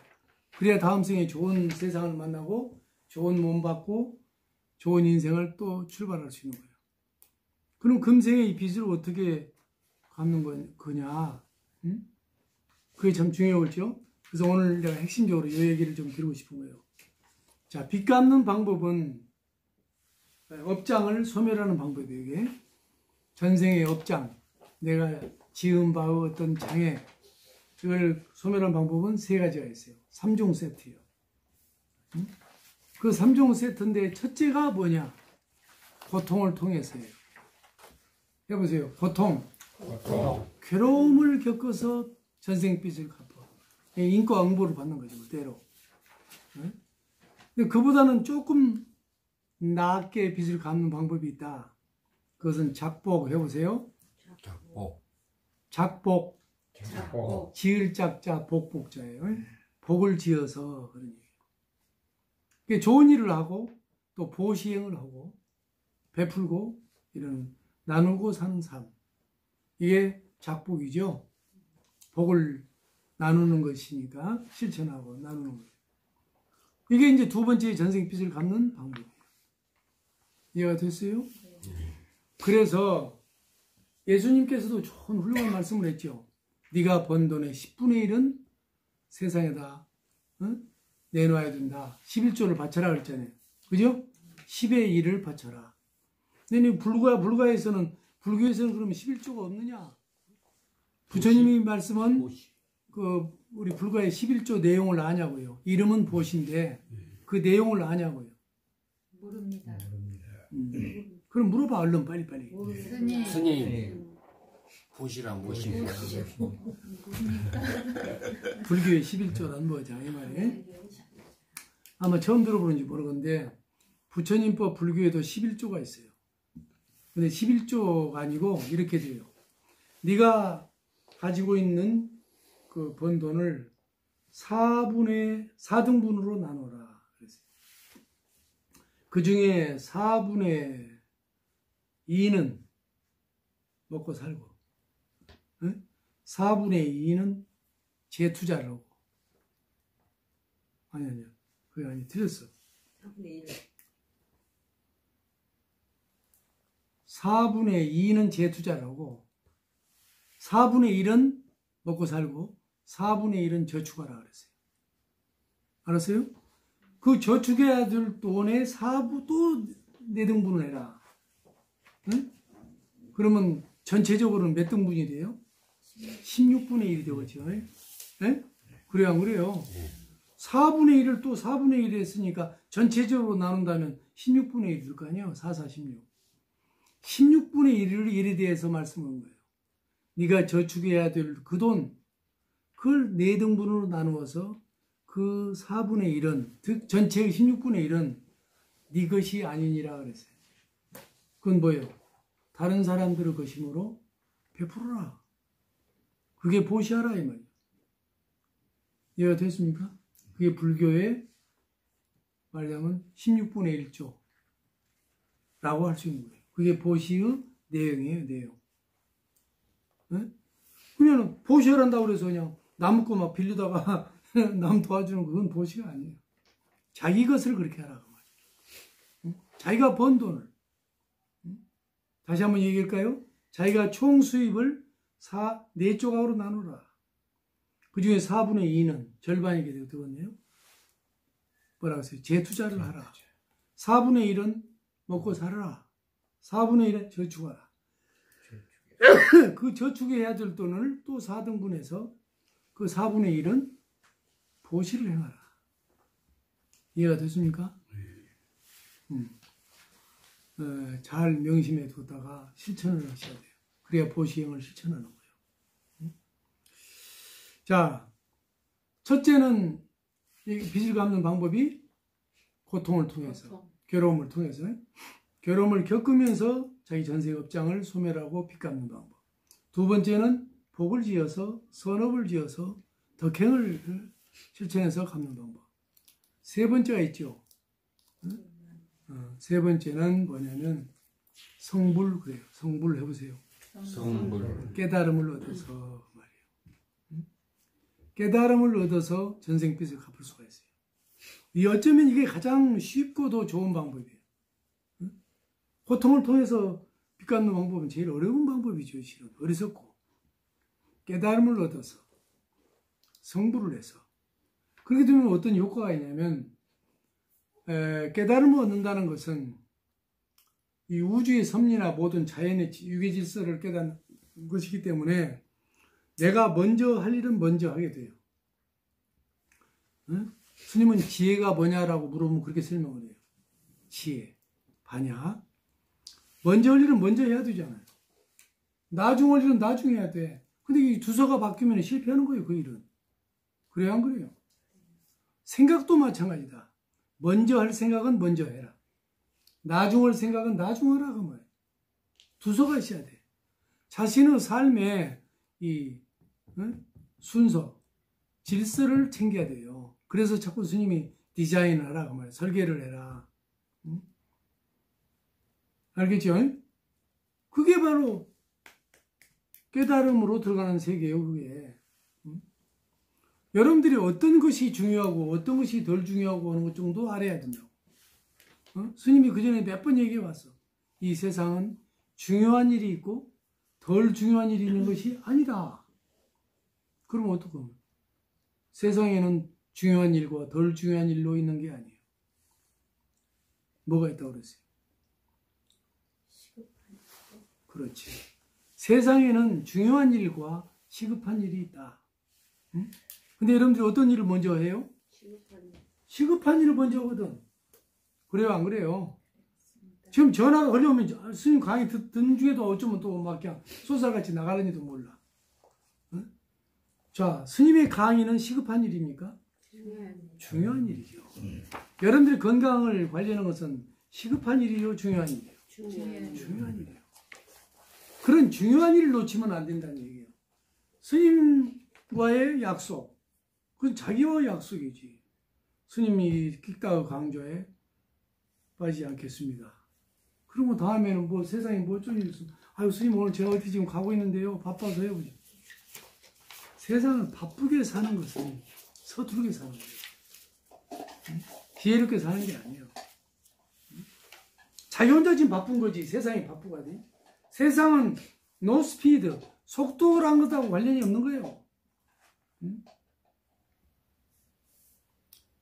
그래야 다음 생에 좋은 세상을 만나고 좋은 몸 받고 좋은 인생을 또 출발할 수 있는 거예요. 그럼 금생에 이 빚을 어떻게 갚는 거냐? 그게 참 중요하죠. 그래서 오늘 내가 핵심적으로 이 얘기를 좀 드리고 싶은 거예요. 자, 빚 갚는 방법은 업장을 소멸하는 방법이에요. 이게 전생의 업장, 내가 지은 바의 어떤 장애, 그걸 소멸하는 방법은 세 가지가 있어요. 3종 세트예요. 그 3종 세트인데 첫째가 뭐냐? 고통을 통해서예요. 해보세요. 고통. 괴로움을 겪어서 전생빚을 갚아. 인과응보를 받는 거죠. 그대로. 근데 그보다는 조금 낮게 빚을 갚는 방법이 있다. 그것은 작복. 해보세요. 작복. 지을 짝자 복복자예요. 복을 지어서 그런 얘기예요. 좋은 일을 하고 또 보시행을 하고 베풀고 이런 나누고 사는 삶. 이게 작복이죠. 복을 나누는 것이니까 실천하고 나누는 거예요. 이게 이제 두 번째 전생 빚을 갚는 방법이에요. 이해가 됐어요? 그래서 예수님께서도 좋은 훌륭한 말씀을 했죠. 네가 번 돈의 10분의 1은 세상에다 내놔야 된다. 11조를 바쳐라 그랬잖아요. 그죠? 10의 1을 바쳐라. 근데 불교에서는 그러면 11조가 없느냐? 부처님이 말씀은 우리 불가의 11조 내용을 아냐고요. 이름은 보신데 그 내용을 아냐고요.
모릅니다.
그럼 물어봐 얼른 빨리빨리.
스님 보시랑 보십니까?
불교의 11조란 뭐죠? 이 말이에요. 아마 처음 들어보는지 모르겠는데 부처님법 불교에도 11조가 있어요. 근데 11조가 아니고 이렇게 돼요. 네가 가지고 있는 그 번 돈을 4등분으로 나눠라. 그랬어요. 그 중에 4분의 2는 먹고 살고, 응? 4분의 2는 재투자를 하고. 아니야. 그게 아니, 틀렸어. 4분의 2는 재투자를 하고, 4분의 1은 먹고 살고, 4분의 1은 저축하라 그랬어요. 알았어요? 그 저축해야 될 돈의 4부 또 4등분을 해라. 응? 그러면 전체적으로는 몇 등분이 돼요? 16분의 1이 되겠죠. 네? 그래요, 안 그래요? 4분의 1을 또 4분의 1을 했으니까 전체적으로 나눈다면 16분의 1이 될 거 아니에요? 4, 4, 16. 16분의 1에 대해서 말씀한 거예요. 네가 저축해야 될 그 돈, 그걸 4등분으로 나누어서 그 4분의 1은, 즉 전체의 16분의 1은 네 것이 아니니라 그랬어요. 그건 뭐예요? 다른 사람들의 것이므로 베풀어라. 그게 보시하라 이 말이에요. 이해가 됐습니까? 그게 불교의 말하자면 16분의 1조 라고 할 수 있는 거예요. 그게 보시의 내용이에요. 내용. 네? 그냥 보시하란다고 그래서 그냥 남 거 막 빌리다가 남 도와주는 그건 보시가 아니에요. 자기 것을 그렇게 하라고 말이에요. 자기가 번 돈을. 다시 한번 얘기할까요? 자기가 총 수입을 4조각으로 나누라. 그 중에 4분의 2는 절반이게 되거든요. 뭐라고 했어요? 재투자를 하라. 4분의 1은 먹고 살아라. 4분의 1은 저축하라. 그 저축해야 될 돈을 또 4등분해서 그 4분의 1은 보시를 행하라. 이해가 됐습니까? 잘 명심해 두다가 실천을 하셔야 돼요. 그래야 보시행을 실천하는 거예요. 자, 첫째는 빚을 갚는 방법이 고통을 통해서, 괴로움을 통해서, 괴로움을 겪으면서 자기 전세업장을 소멸하고 빚 갚는 방법. 두 번째는 복을 지어서, 선업을 지어서 덕행을 실천해서 갚는 방법. 세 번째가 있죠. 세 번째는 뭐냐면 성불. 그래요. 성불 해보세요.
성불.
깨달음을 얻어서 말이에요. 깨달음을 얻어서 전생빚을 갚을 수가 있어요. 어쩌면 이게 가장 쉽고도 좋은 방법이에요. 고통을 통해서 빚 갚는 방법은 제일 어려운 방법이죠. 실은 어리석고. 깨달음을 얻어서 성불을 해서 그렇게 되면 어떤 효과가 있냐면 깨달음을 얻는다는 것은 이 우주의 섭리나 모든 자연의 유계 질서를 깨닫는 것이기 때문에 내가 먼저 할 일은 먼저 하게 돼요. 응? 스님은 지혜가 뭐냐라고 물어보면 그렇게 설명을 해요. 지혜, 반야. 먼저 할 일은 먼저 해야 되잖아요. 나중 할 일은 나중에 해야 돼. 근데 이 두서가 바뀌면 실패하는 거예요, 그 일은. 그래요, 안 그래요? 생각도 마찬가지다. 먼저 할 생각은 먼저 해라. 나중 할 생각은 나중 하라, 그 말이에요. 두서가 있어야 돼. 자신의 삶의 이 순서, 질서를 챙겨야 돼요. 그래서 자꾸 스님이 디자인을 하라, 그 말이에요. 설계를 해라. 알겠죠? 그게 바로 깨달음으로 들어가는 세계예요, 그게. 여러분들이 어떤 것이 중요하고 어떤 것이 덜 중요하고 하는 것 정도 알아야 된다고. 스님이 그 전에 몇 번 얘기해 왔어. 이 세상은 중요한 일이 있고 덜 중요한 일이 있는 것이 아니다. 그럼 어떡하면? 세상에는 중요한 일과 덜 중요한 일로 있는 게 아니에요. 뭐가 있다고 그랬어요? 그렇지. 세상에는 중요한 일과 시급한 일이 있다. 응? 근데 여러분들이 어떤 일을 먼저 해요? 시급한 일을 먼저 하거든. 그래요, 안 그래요? 지금 전화가 걸려오면 스님 강의 듣는 중에도 어쩌면 또 막 그냥 쏘살같이 나가는지도 몰라. 응? 자, 스님의 강의는 시급한 일입니까? 중요한 일이죠. 여러분들이 건강을 관리하는 것은 시급한 일이요, 중요한 일이에요? 중요한 일이에요. 그런 중요한 일을 놓치면 안 된다는 얘기예요. 스님과의 약속, 그건 자기와의 약속이지. 스님이 끽다의 강조에 빠지지 않겠습니다. 그러고 다음에는 뭐 세상에 뭐 어쩐 일 있어. 아유, 스님 오늘 제가 어디 지금 가고 있는데요. 바빠서요. 세상을 바쁘게 사는 것은 서투르게 사는 거예요. 지혜롭게 사는 게 아니에요. 자기 혼자 지금 바쁜 거지. 세상이 바쁘거든. 세상은 노 스피드, 속도란 것하고 관련이 없는 거예요.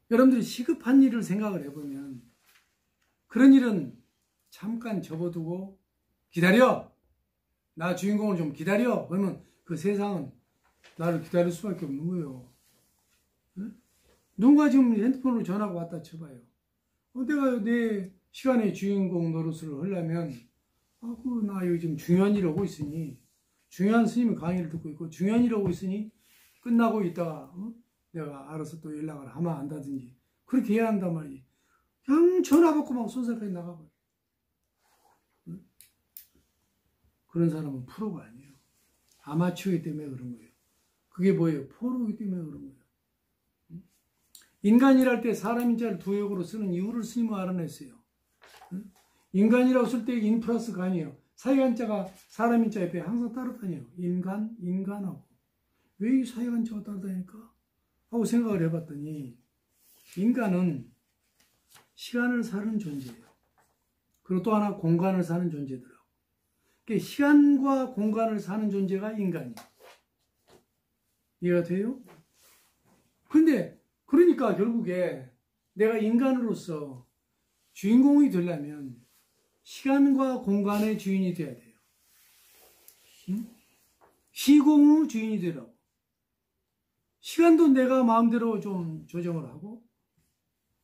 여러분들이 시급한 일을 생각을 해보면 그런 일은 잠깐 접어두고 기다려. 나 주인공을 좀 기다려. 그러면 그 세상은 나를 기다릴 수밖에 없는 거예요. 누군가 지금 핸드폰으로 전화가 왔다 쳐봐요. 내가 내 시간의 주인공 노릇을 하려면 나 여기 지금 중요한 일을 하고 있으니 중요한 스님의 강의를 듣고 있고 중요한 일을 하고 있으니 끝나고 있다가 내가 알아서 또 연락을 하면 한다든지 그렇게 해야 한단 말이지. 그냥 전화 받고 막 손살까지 나가버려. 그런 사람은 프로가 아니에요. 아마추어이기 때문에 그런 거예요. 그게 뭐예요? 포로이기 때문에 그런 거예요. 인간이랄 때 사람인 자를 두 역으로 쓰는 이유를 스님은 알아냈어요. 인간이라고 쓸 때 인 플러스 간이에요. 사이간자가 사람인 자 옆에 항상 따라다녀요. 인간하고. 왜 이 사이간자가 따라다닐까? 하고 생각을 해봤더니 인간은 시간을 사는 존재예요. 그리고 또 하나 공간을 사는 존재더라고. 그러니까 시간과 공간을 사는 존재가 인간이에요. 이해가 돼요? 근데 그러니까 결국에 내가 인간으로서 주인공이 되려면 시간과 공간의 주인이 돼야 돼요. 시공의 주인이 되라고. 시간도 내가 마음대로 좀 조정을 하고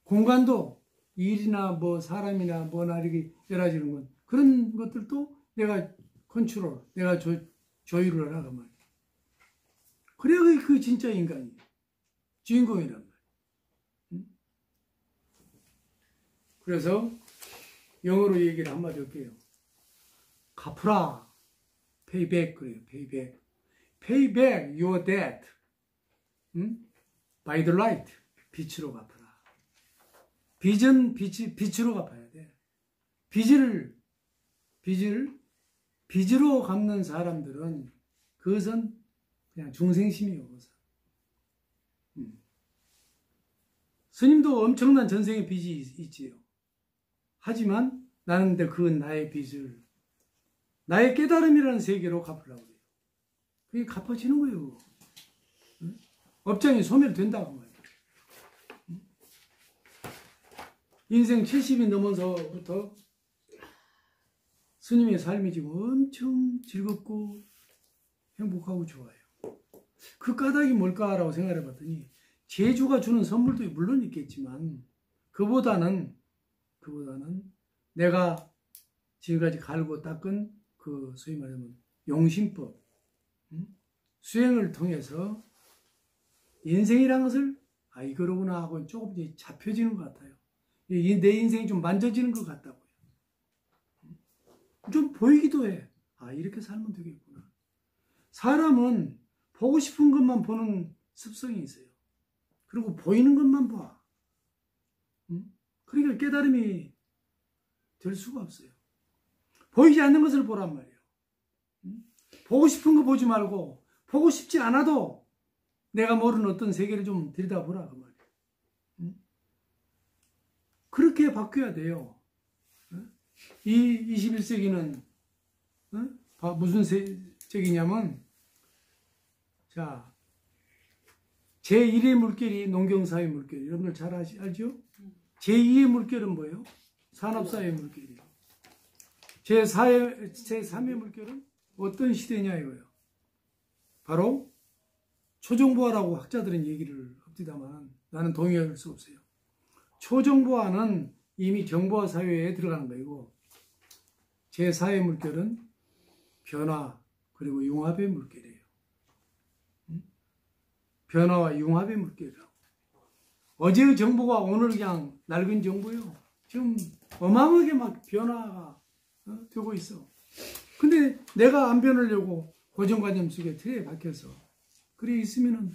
공간도 일이나 뭐 사람이나 뭐나 이렇게 열어지는 건 그런 것들도 내가 컨트롤, 내가 조율을 하란 말이에요. 그래야 그 진짜 인간이에요. 주인공이란 말이에요. 그래서 영어로 얘기를 한마디 할게요. 갚으라. payback 그래요. payback. pay back your debt. by the light. 빛으로 갚아라. 빚은 빛으로 갚아야 돼. 빚으로 갚는 사람들은 그것은 그냥 중생심이에요. 그것은. 스님도 엄청난 전생의 빚이 있지요. 하지만 나는 그 나의 빚을 나의 깨달음이라는 세계로 갚으려고 해요. 그게 갚아지는 거예요. 업장이 소멸된다고 말이에요. 인생 70이 넘어서부터 스님의 삶이 지금 엄청 즐겁고 행복하고 좋아요. 그 까닭이 뭘까라고 생각해 봤더니 제주가 주는 선물도 물론 있겠지만 그보다는 내가 지금까지 갈고 닦은 그 소위 말하면 용심법 수행을 통해서 인생이란 것을 이거로구나 하고 조금 잡혀지는 것 같아요. 내 인생이 좀 만져지는 것 같다고요. 좀 보이기도 해. 이렇게 살면 되겠구나. 사람은 보고 싶은 것만 보는 습성이 있어요. 그리고 보이는 것만 봐. 그러니까 깨달음이 될 수가 없어요. 보이지 않는 것을 보란 말이에요. 보고 싶은 거 보지 말고 보고 싶지 않아도 내가 모르는 어떤 세계를 좀 들여다보라 그 말이에요. 그렇게 바뀌어야 돼요. 이 21세기는 무슨 세기냐면 자 제1의 물결이 농경사회 물결 여러분들 잘 알죠? 제2의 물결은 뭐예요? 산업사회 물결이에요. 제3의 물결은 어떤 시대냐 이거예요. 바로 초정보화라고 학자들은 얘기를 합디다만 나는 동의할 수 없어요. 초정보화는 이미 정보화 사회에 들어가는 거이고 제4의 물결은 변화 그리고 융합의 물결이에요. 변화와 융합의 물결이라고. 어제의 정보가 오늘 그냥 낡은 정보예요. 지금 어마어마하게 막 변화가 되고 있어. 근데 내가 안 변하려고 고정관념 속에 틀에 박혀서 그래 있으면은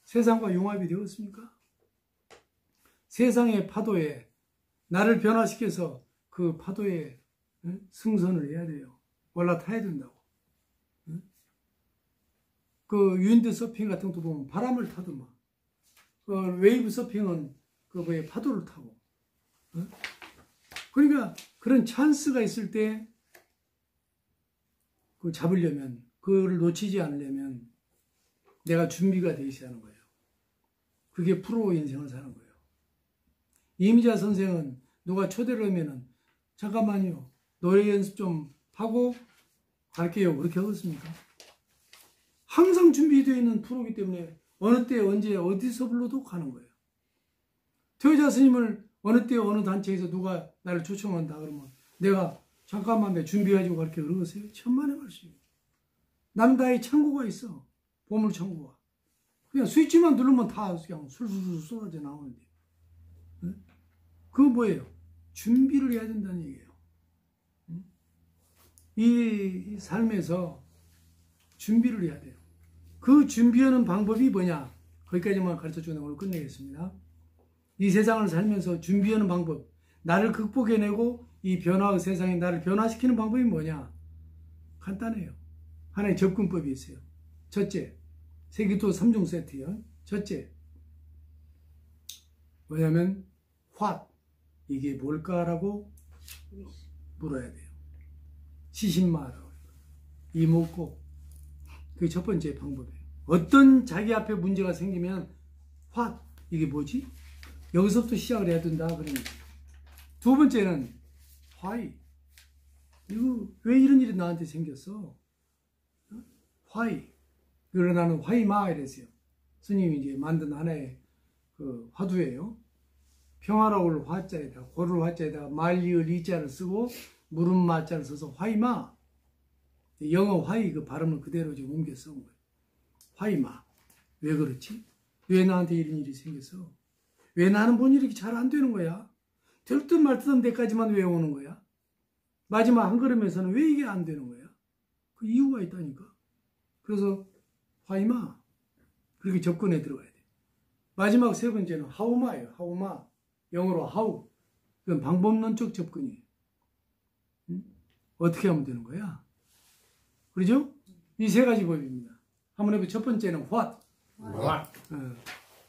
세상과 융합이 되었습니까? 세상의 파도에 나를 변화시켜서 그 파도에 승선을 해야 돼요. 올라타야 된다고. 그 윈드 서핑 같은 것도 보면 바람을 타더만. 웨이브 서핑은 그 뭐에 파도를 타고. 그러니까 그런 찬스가 있을 때 그 잡으려면, 그거를 놓치지 않으려면 내가 준비가 되어 있어야 하는 거예요. 그게 프로 인생을 사는 거예요. 이미자 선생은 누가 초대를 하면은 잠깐만요, 노래 연습 좀 하고 갈게요, 그렇게 하겠습니까? 항상 준비되어 있는 프로이기 때문에 어느 때 언제 어디서 불러도 가는 거예요. 퇴자 스님을 어느 때 어느 단체에서 누가 나를 초청한다 그러면 내가 잠깐만 내 준비해가지고 갈게 그러겠어요? 천만의 말씀이에요. 남다의 창고가 있어. 보물 창고가. 그냥 스위치만 누르면 다 그냥 술술술 쏟아져 나오는데. 그거 뭐예요? 준비를 해야 된다는 얘기예요. 이 삶에서 준비를 해야 돼요. 그 준비하는 방법이 뭐냐? 거기까지만 가르쳐주는 걸로 끝내겠습니다. 이 세상을 살면서 준비하는 방법, 나를 극복해내고 이 변화의 세상에 나를 변화시키는 방법이 뭐냐? 간단해요. 하나의 접근법이 있어요. 첫째, 세기도 3종 세트요. 첫째, 뭐냐면 what, 이게 뭘까라고 물어야 돼요. 시신마라고 이목고, 그게 첫 번째 방법이에요. 어떤 자기 앞에 문제가 생기면 what, 이게 뭐지? 여기서부터 시작을 해야 된다 그러는 거예요. 두 번째는 why, 이거 왜 이런 일이 나한테 생겼어? why, 그걸 나는 why마 이랬어요. 스님이 이제 만든 하나의 그 화두예요. 평화로울 화자에다 고를 화자에다가 말리을 리자를 쓰고 물음 마자를 써서 why마, 영어 why 그 발음을 그대로 지금 옮겨 써온 거예요. why마, 왜 그렇지? 왜 나한테 이런 일이 생겼어? 왜 나는 본 일이 이렇게 잘 안 되는 거야? 될 듯 말 듯한 데까지만 왜 오는 거야? 마지막 한 걸음에서는 왜 이게 안 되는 거야? 그 이유가 있다니까. 그래서 why마, 그렇게 접근해 들어가야 돼. 마지막 세 번째는 how마예요. how마, 영어로 how, 그건 방법론적 접근이에요. 어떻게 하면 되는 거야? 그렇죠? 이 세 가지 법입니다. 한번 해보죠. 첫 번째는 what,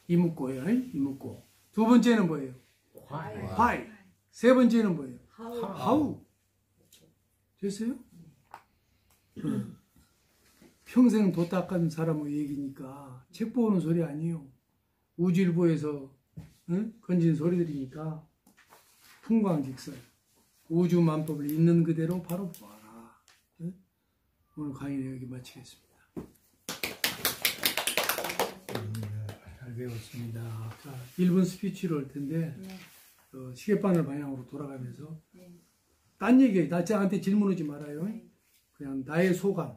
이묻고요. 이묻고. 두 번째는 뭐예요? why. 세 번째는 뭐예요? how. 됐어요? 평생 도 닦은 사람의 얘기니까 책 보는 소리 아니에요. 우주일보에서 건진 소리들이니까 풍광직설, 우주만법을 있는 그대로 바로 보아라. 오늘 강의는 여기 마치겠습니다. 잘 배웠습니다. 자, 1분 스피치로 할 텐데 시계바늘 방향으로 돌아가면서 딴 얘기, 나한테 질문하지 말아요. 그냥 나의 소감,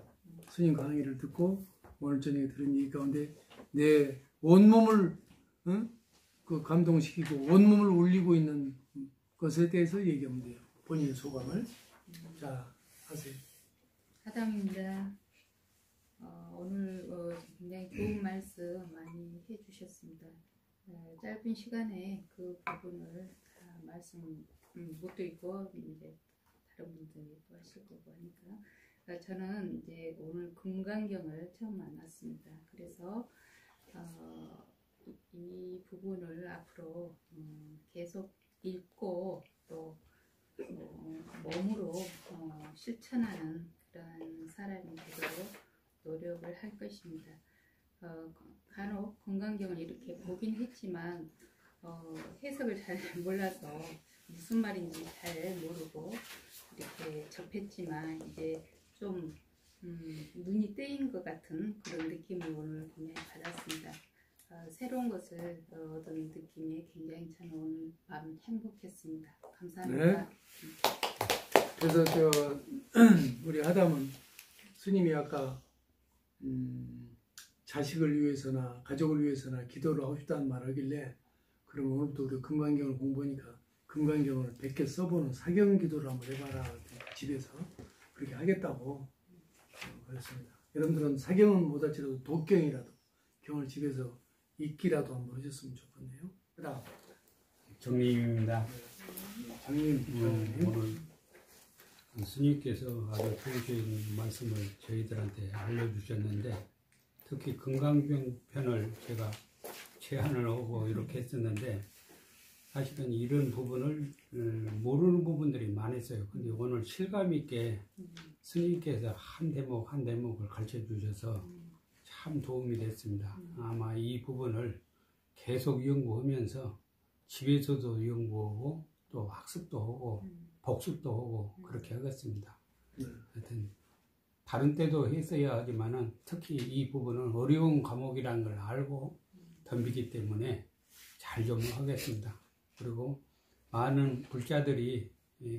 스님 강의를 듣고 오늘 저녁에 들은 얘기 가운데 내 온몸을 그 감동시키고 온몸을 울리고 있는 것에 대해서 얘기하면 돼요. 본인의 소감을. 자, 하세요.
하담입니다. 오늘 굉장히 좋은 말씀 많이 해주셨습니다. 짧은 시간에 그 부분을 다 말씀 못 드리고 이제 다른 분들이 또 하실 거고 하니까 저는 이제 오늘 금강경을 처음 만났습니다. 그래서 이 부분을 앞으로 계속 읽고 또 몸으로 실천하는 그런 사람이 되도록 노력을 할 것입니다. 간혹 금강경을 이렇게 보긴 했지만 해석을 잘 몰라서 무슨 말인지 잘 모르고 이렇게 접했지만 이제 좀 눈이 뜨인 것 같은 그런 느낌을 오늘 굉장히 받았습니다. 새로운 것을 얻은 느낌에 굉장히 저는 오늘 마음 행복했습니다. 감사합니다.
네. 그래서 우리 하담은 스님이 아까 자식을 위해서나 가족을 위해서나 기도를 하고 싶다는 말을 하길래 그럼 오늘부터 우리 금강경을 공부하니까 금강경을 100개 써보는 사경 기도를 한번 해봐라. 집에서 그렇게 하겠다고 그랬습니다. 여러분들은 사경은 못할지라도 독경이라도 경을 집에서 읽기라도 한번 하셨으면 좋겠네요. 그다음
정리입니다.
장님
오늘 스님께서 아주 좋으신 말씀을 저희들한테 알려주셨는데, 특히 건강병 편을 제가 제안을 하고 이렇게 했었는데, 사실은 이런 부분을 모르는 부분들이 많았어요. 근데 오늘 실감 있게 스님께서 한 대목 한 대목을 가르쳐 주셔서 참 도움이 됐습니다. 아마 이 부분을 계속 연구하면서 집에서도 연구하고 또 학습도 하고 복습도 하고 그렇게 하겠습니다. 하여튼 다른 때도 했어야 하지만은 특히 이 부분은 어려운 과목이라는 걸 알고 덤비기 때문에 잘 좀 하겠습니다. 그리고 많은 불자들이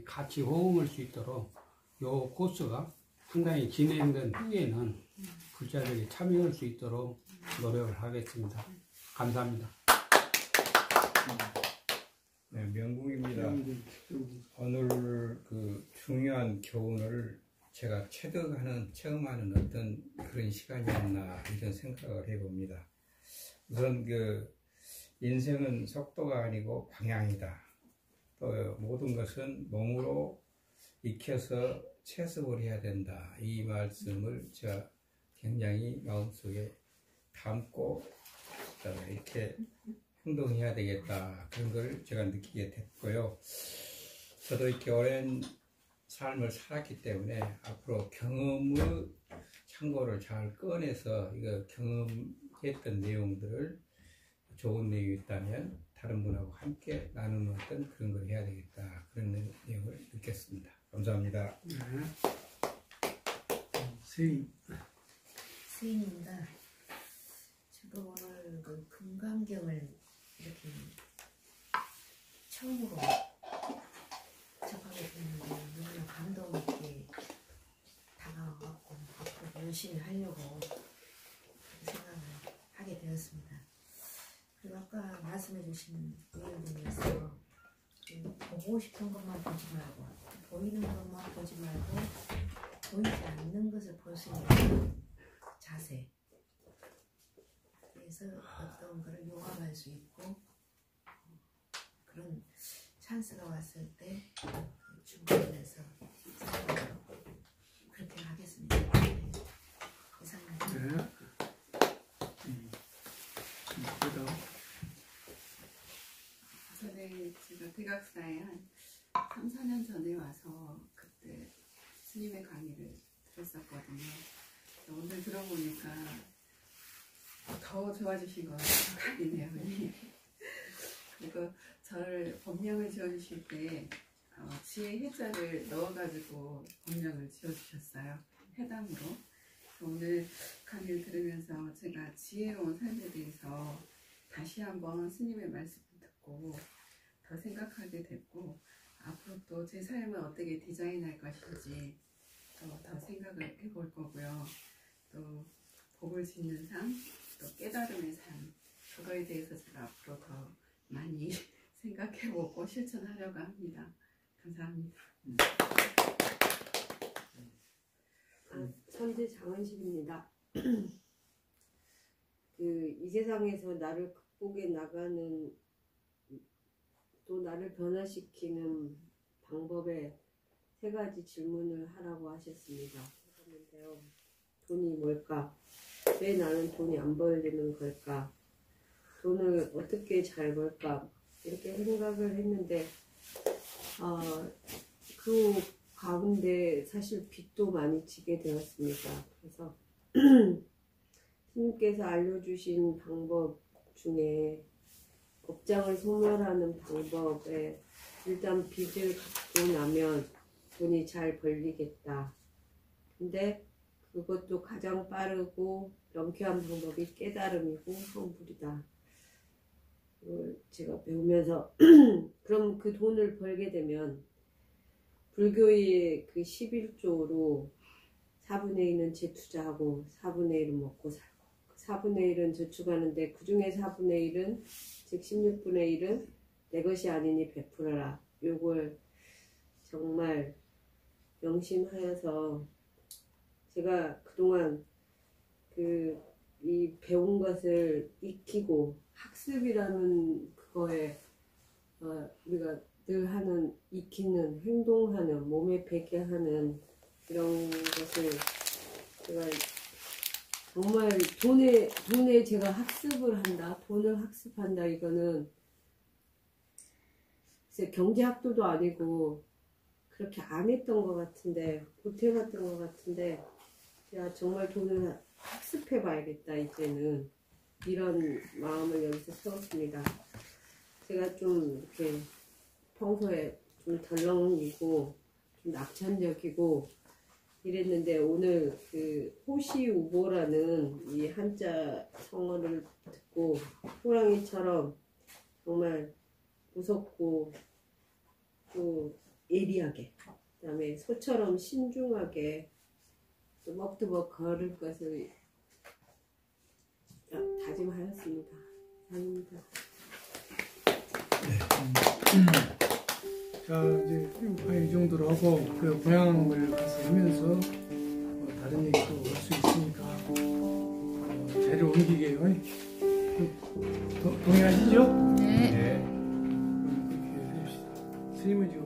같이 호응할 수 있도록 요 코스가 상당히 진행된 후에는 불자들이 참여할 수 있도록 노력을 하겠습니다. 감사합니다.
네, 명궁입니다. 오늘 그 중요한 교훈을 제가 체험하는 어떤 그런 시간이었나 이런 생각을 해봅니다. 우선 그 인생은 속도가 아니고 방향이다. 또 모든 것은 몸으로 익혀서 채습을 해야 된다. 이 말씀을 제가 굉장히 마음속에 담고 이렇게 행동해야 되겠다. 그런 걸 제가 느끼게 됐고요. 저도 이렇게 오랜 삶을 살았기 때문에 앞으로 경험의 참고를 잘 꺼내서 이거 경험했던 내용들을 좋은 내용이 있다면 다른 분하고 함께 나누는 어떤 그런 걸 해야 되겠다. 그런 내용을 느꼈습니다. 감사합니다.
네. 스님
스님입니다. 제가 오늘 그 금강경을 이렇게 처음으로 접하게 됐는데 너무나 감동 있게 다가와갖고 앞으로 열심히 하려고 생각을 하게 되었습니다. 그리고 아까 말씀해주신 내용들에서 보고 싶은 것만 보지 말고 보이는 것만 보지 말고 보이지 않는 것을 볼 수 있는 자세. 그래서 어떤 것을 용감할 수 있고 그런 찬스가 왔을 때 중간에서 그렇게 하겠습니다. 네. 이상입니다.
네. 그다음
저는 제가 대각사에 한 3, 4년 전에 와서 그때 스님의 강의를 들었었거든요. 오늘 들어보니까 더 좋아지신 것 같아요. 강의 내용이. 그리고 저를 법명을 지어주실 때 지혜 해자를 넣어가지고 법명을 지어주셨어요. 해담으로. 오늘 강의를 들으면서 제가 지혜로운 삶에 대해서 다시 한번 스님의 말씀을 듣고 더 생각하게 됐고 앞으로 또 제 삶을 어떻게 디자인할 것인지 더 생각을 해볼 거고요. 또 복을 짓는 삶, 또 깨달음의 삶, 그거에 대해서 제가 앞으로 더 많이 생각해보고 실천하려고 합니다. 감사합니다.
선지 장은식입니다. 이 세상에서 나를 극복해 나가는 또 나를 변화시키는 방법에 3가지 질문을 하라고 하셨습니다. 그런데요, 돈이 뭘까? 왜 나는 돈이 안 벌리는 걸까? 돈을 어떻게 잘 벌까? 이렇게 생각을 했는데 그 가운데 사실 빚도 많이 지게 되었습니다. 그래서 스님께서 알려주신 방법 중에 업장을 소멸하는 방법에 일단 빚을 갚고 나면 돈이 잘 벌리겠다. 근데 그것도 가장 빠르고 명쾌한 방법이 깨달음이고 성불이다. 이걸 제가 배우면서 그럼 그 돈을 벌게 되면 불교의 그 11조로 4분의 1은 재투자하고 4분의 1은 먹고 살고 4분의 1은 저축하는데 그 중에 4분의 1은 즉 16분의 1은 내 것이 아니니 베풀어라. 요걸 정말 명심하여서 제가 그동안 그 이 배운 것을 익히고 학습이라는 그거에 우리가 늘 하는 익히는 행동하는 몸에 배게 하는 이런 것을 제가 정말 돈에 제가 학습을 한다, 돈을 학습한다, 이거는 글쎄 경제학도도 아니고 그렇게 안 했던 것 같은데, 못 해봤던 것 같은데, 야 정말 돈을 학습해 봐야겠다 이제는, 이런 마음을 여기서 세웠습니다. 제가 좀 이렇게 평소에 좀 덜렁이고 좀 낙천적이고 이랬는데, 오늘 그 호시우보라는 이 한자 성어를 듣고 호랑이처럼 정말 무섭고 또 예리하게, 그 다음에 소처럼 신중하게 또 먹두먹 걸을 것을 다짐하였습니다. 감사합니다.
자, 이제 이 정도로 하고 그 고향을 가서 하면서 다른 얘기도 할 수 있으니까 자리를 옮기게요. 동의하시죠?
네.
네.
그렇게 해봅시다. 스님은 지금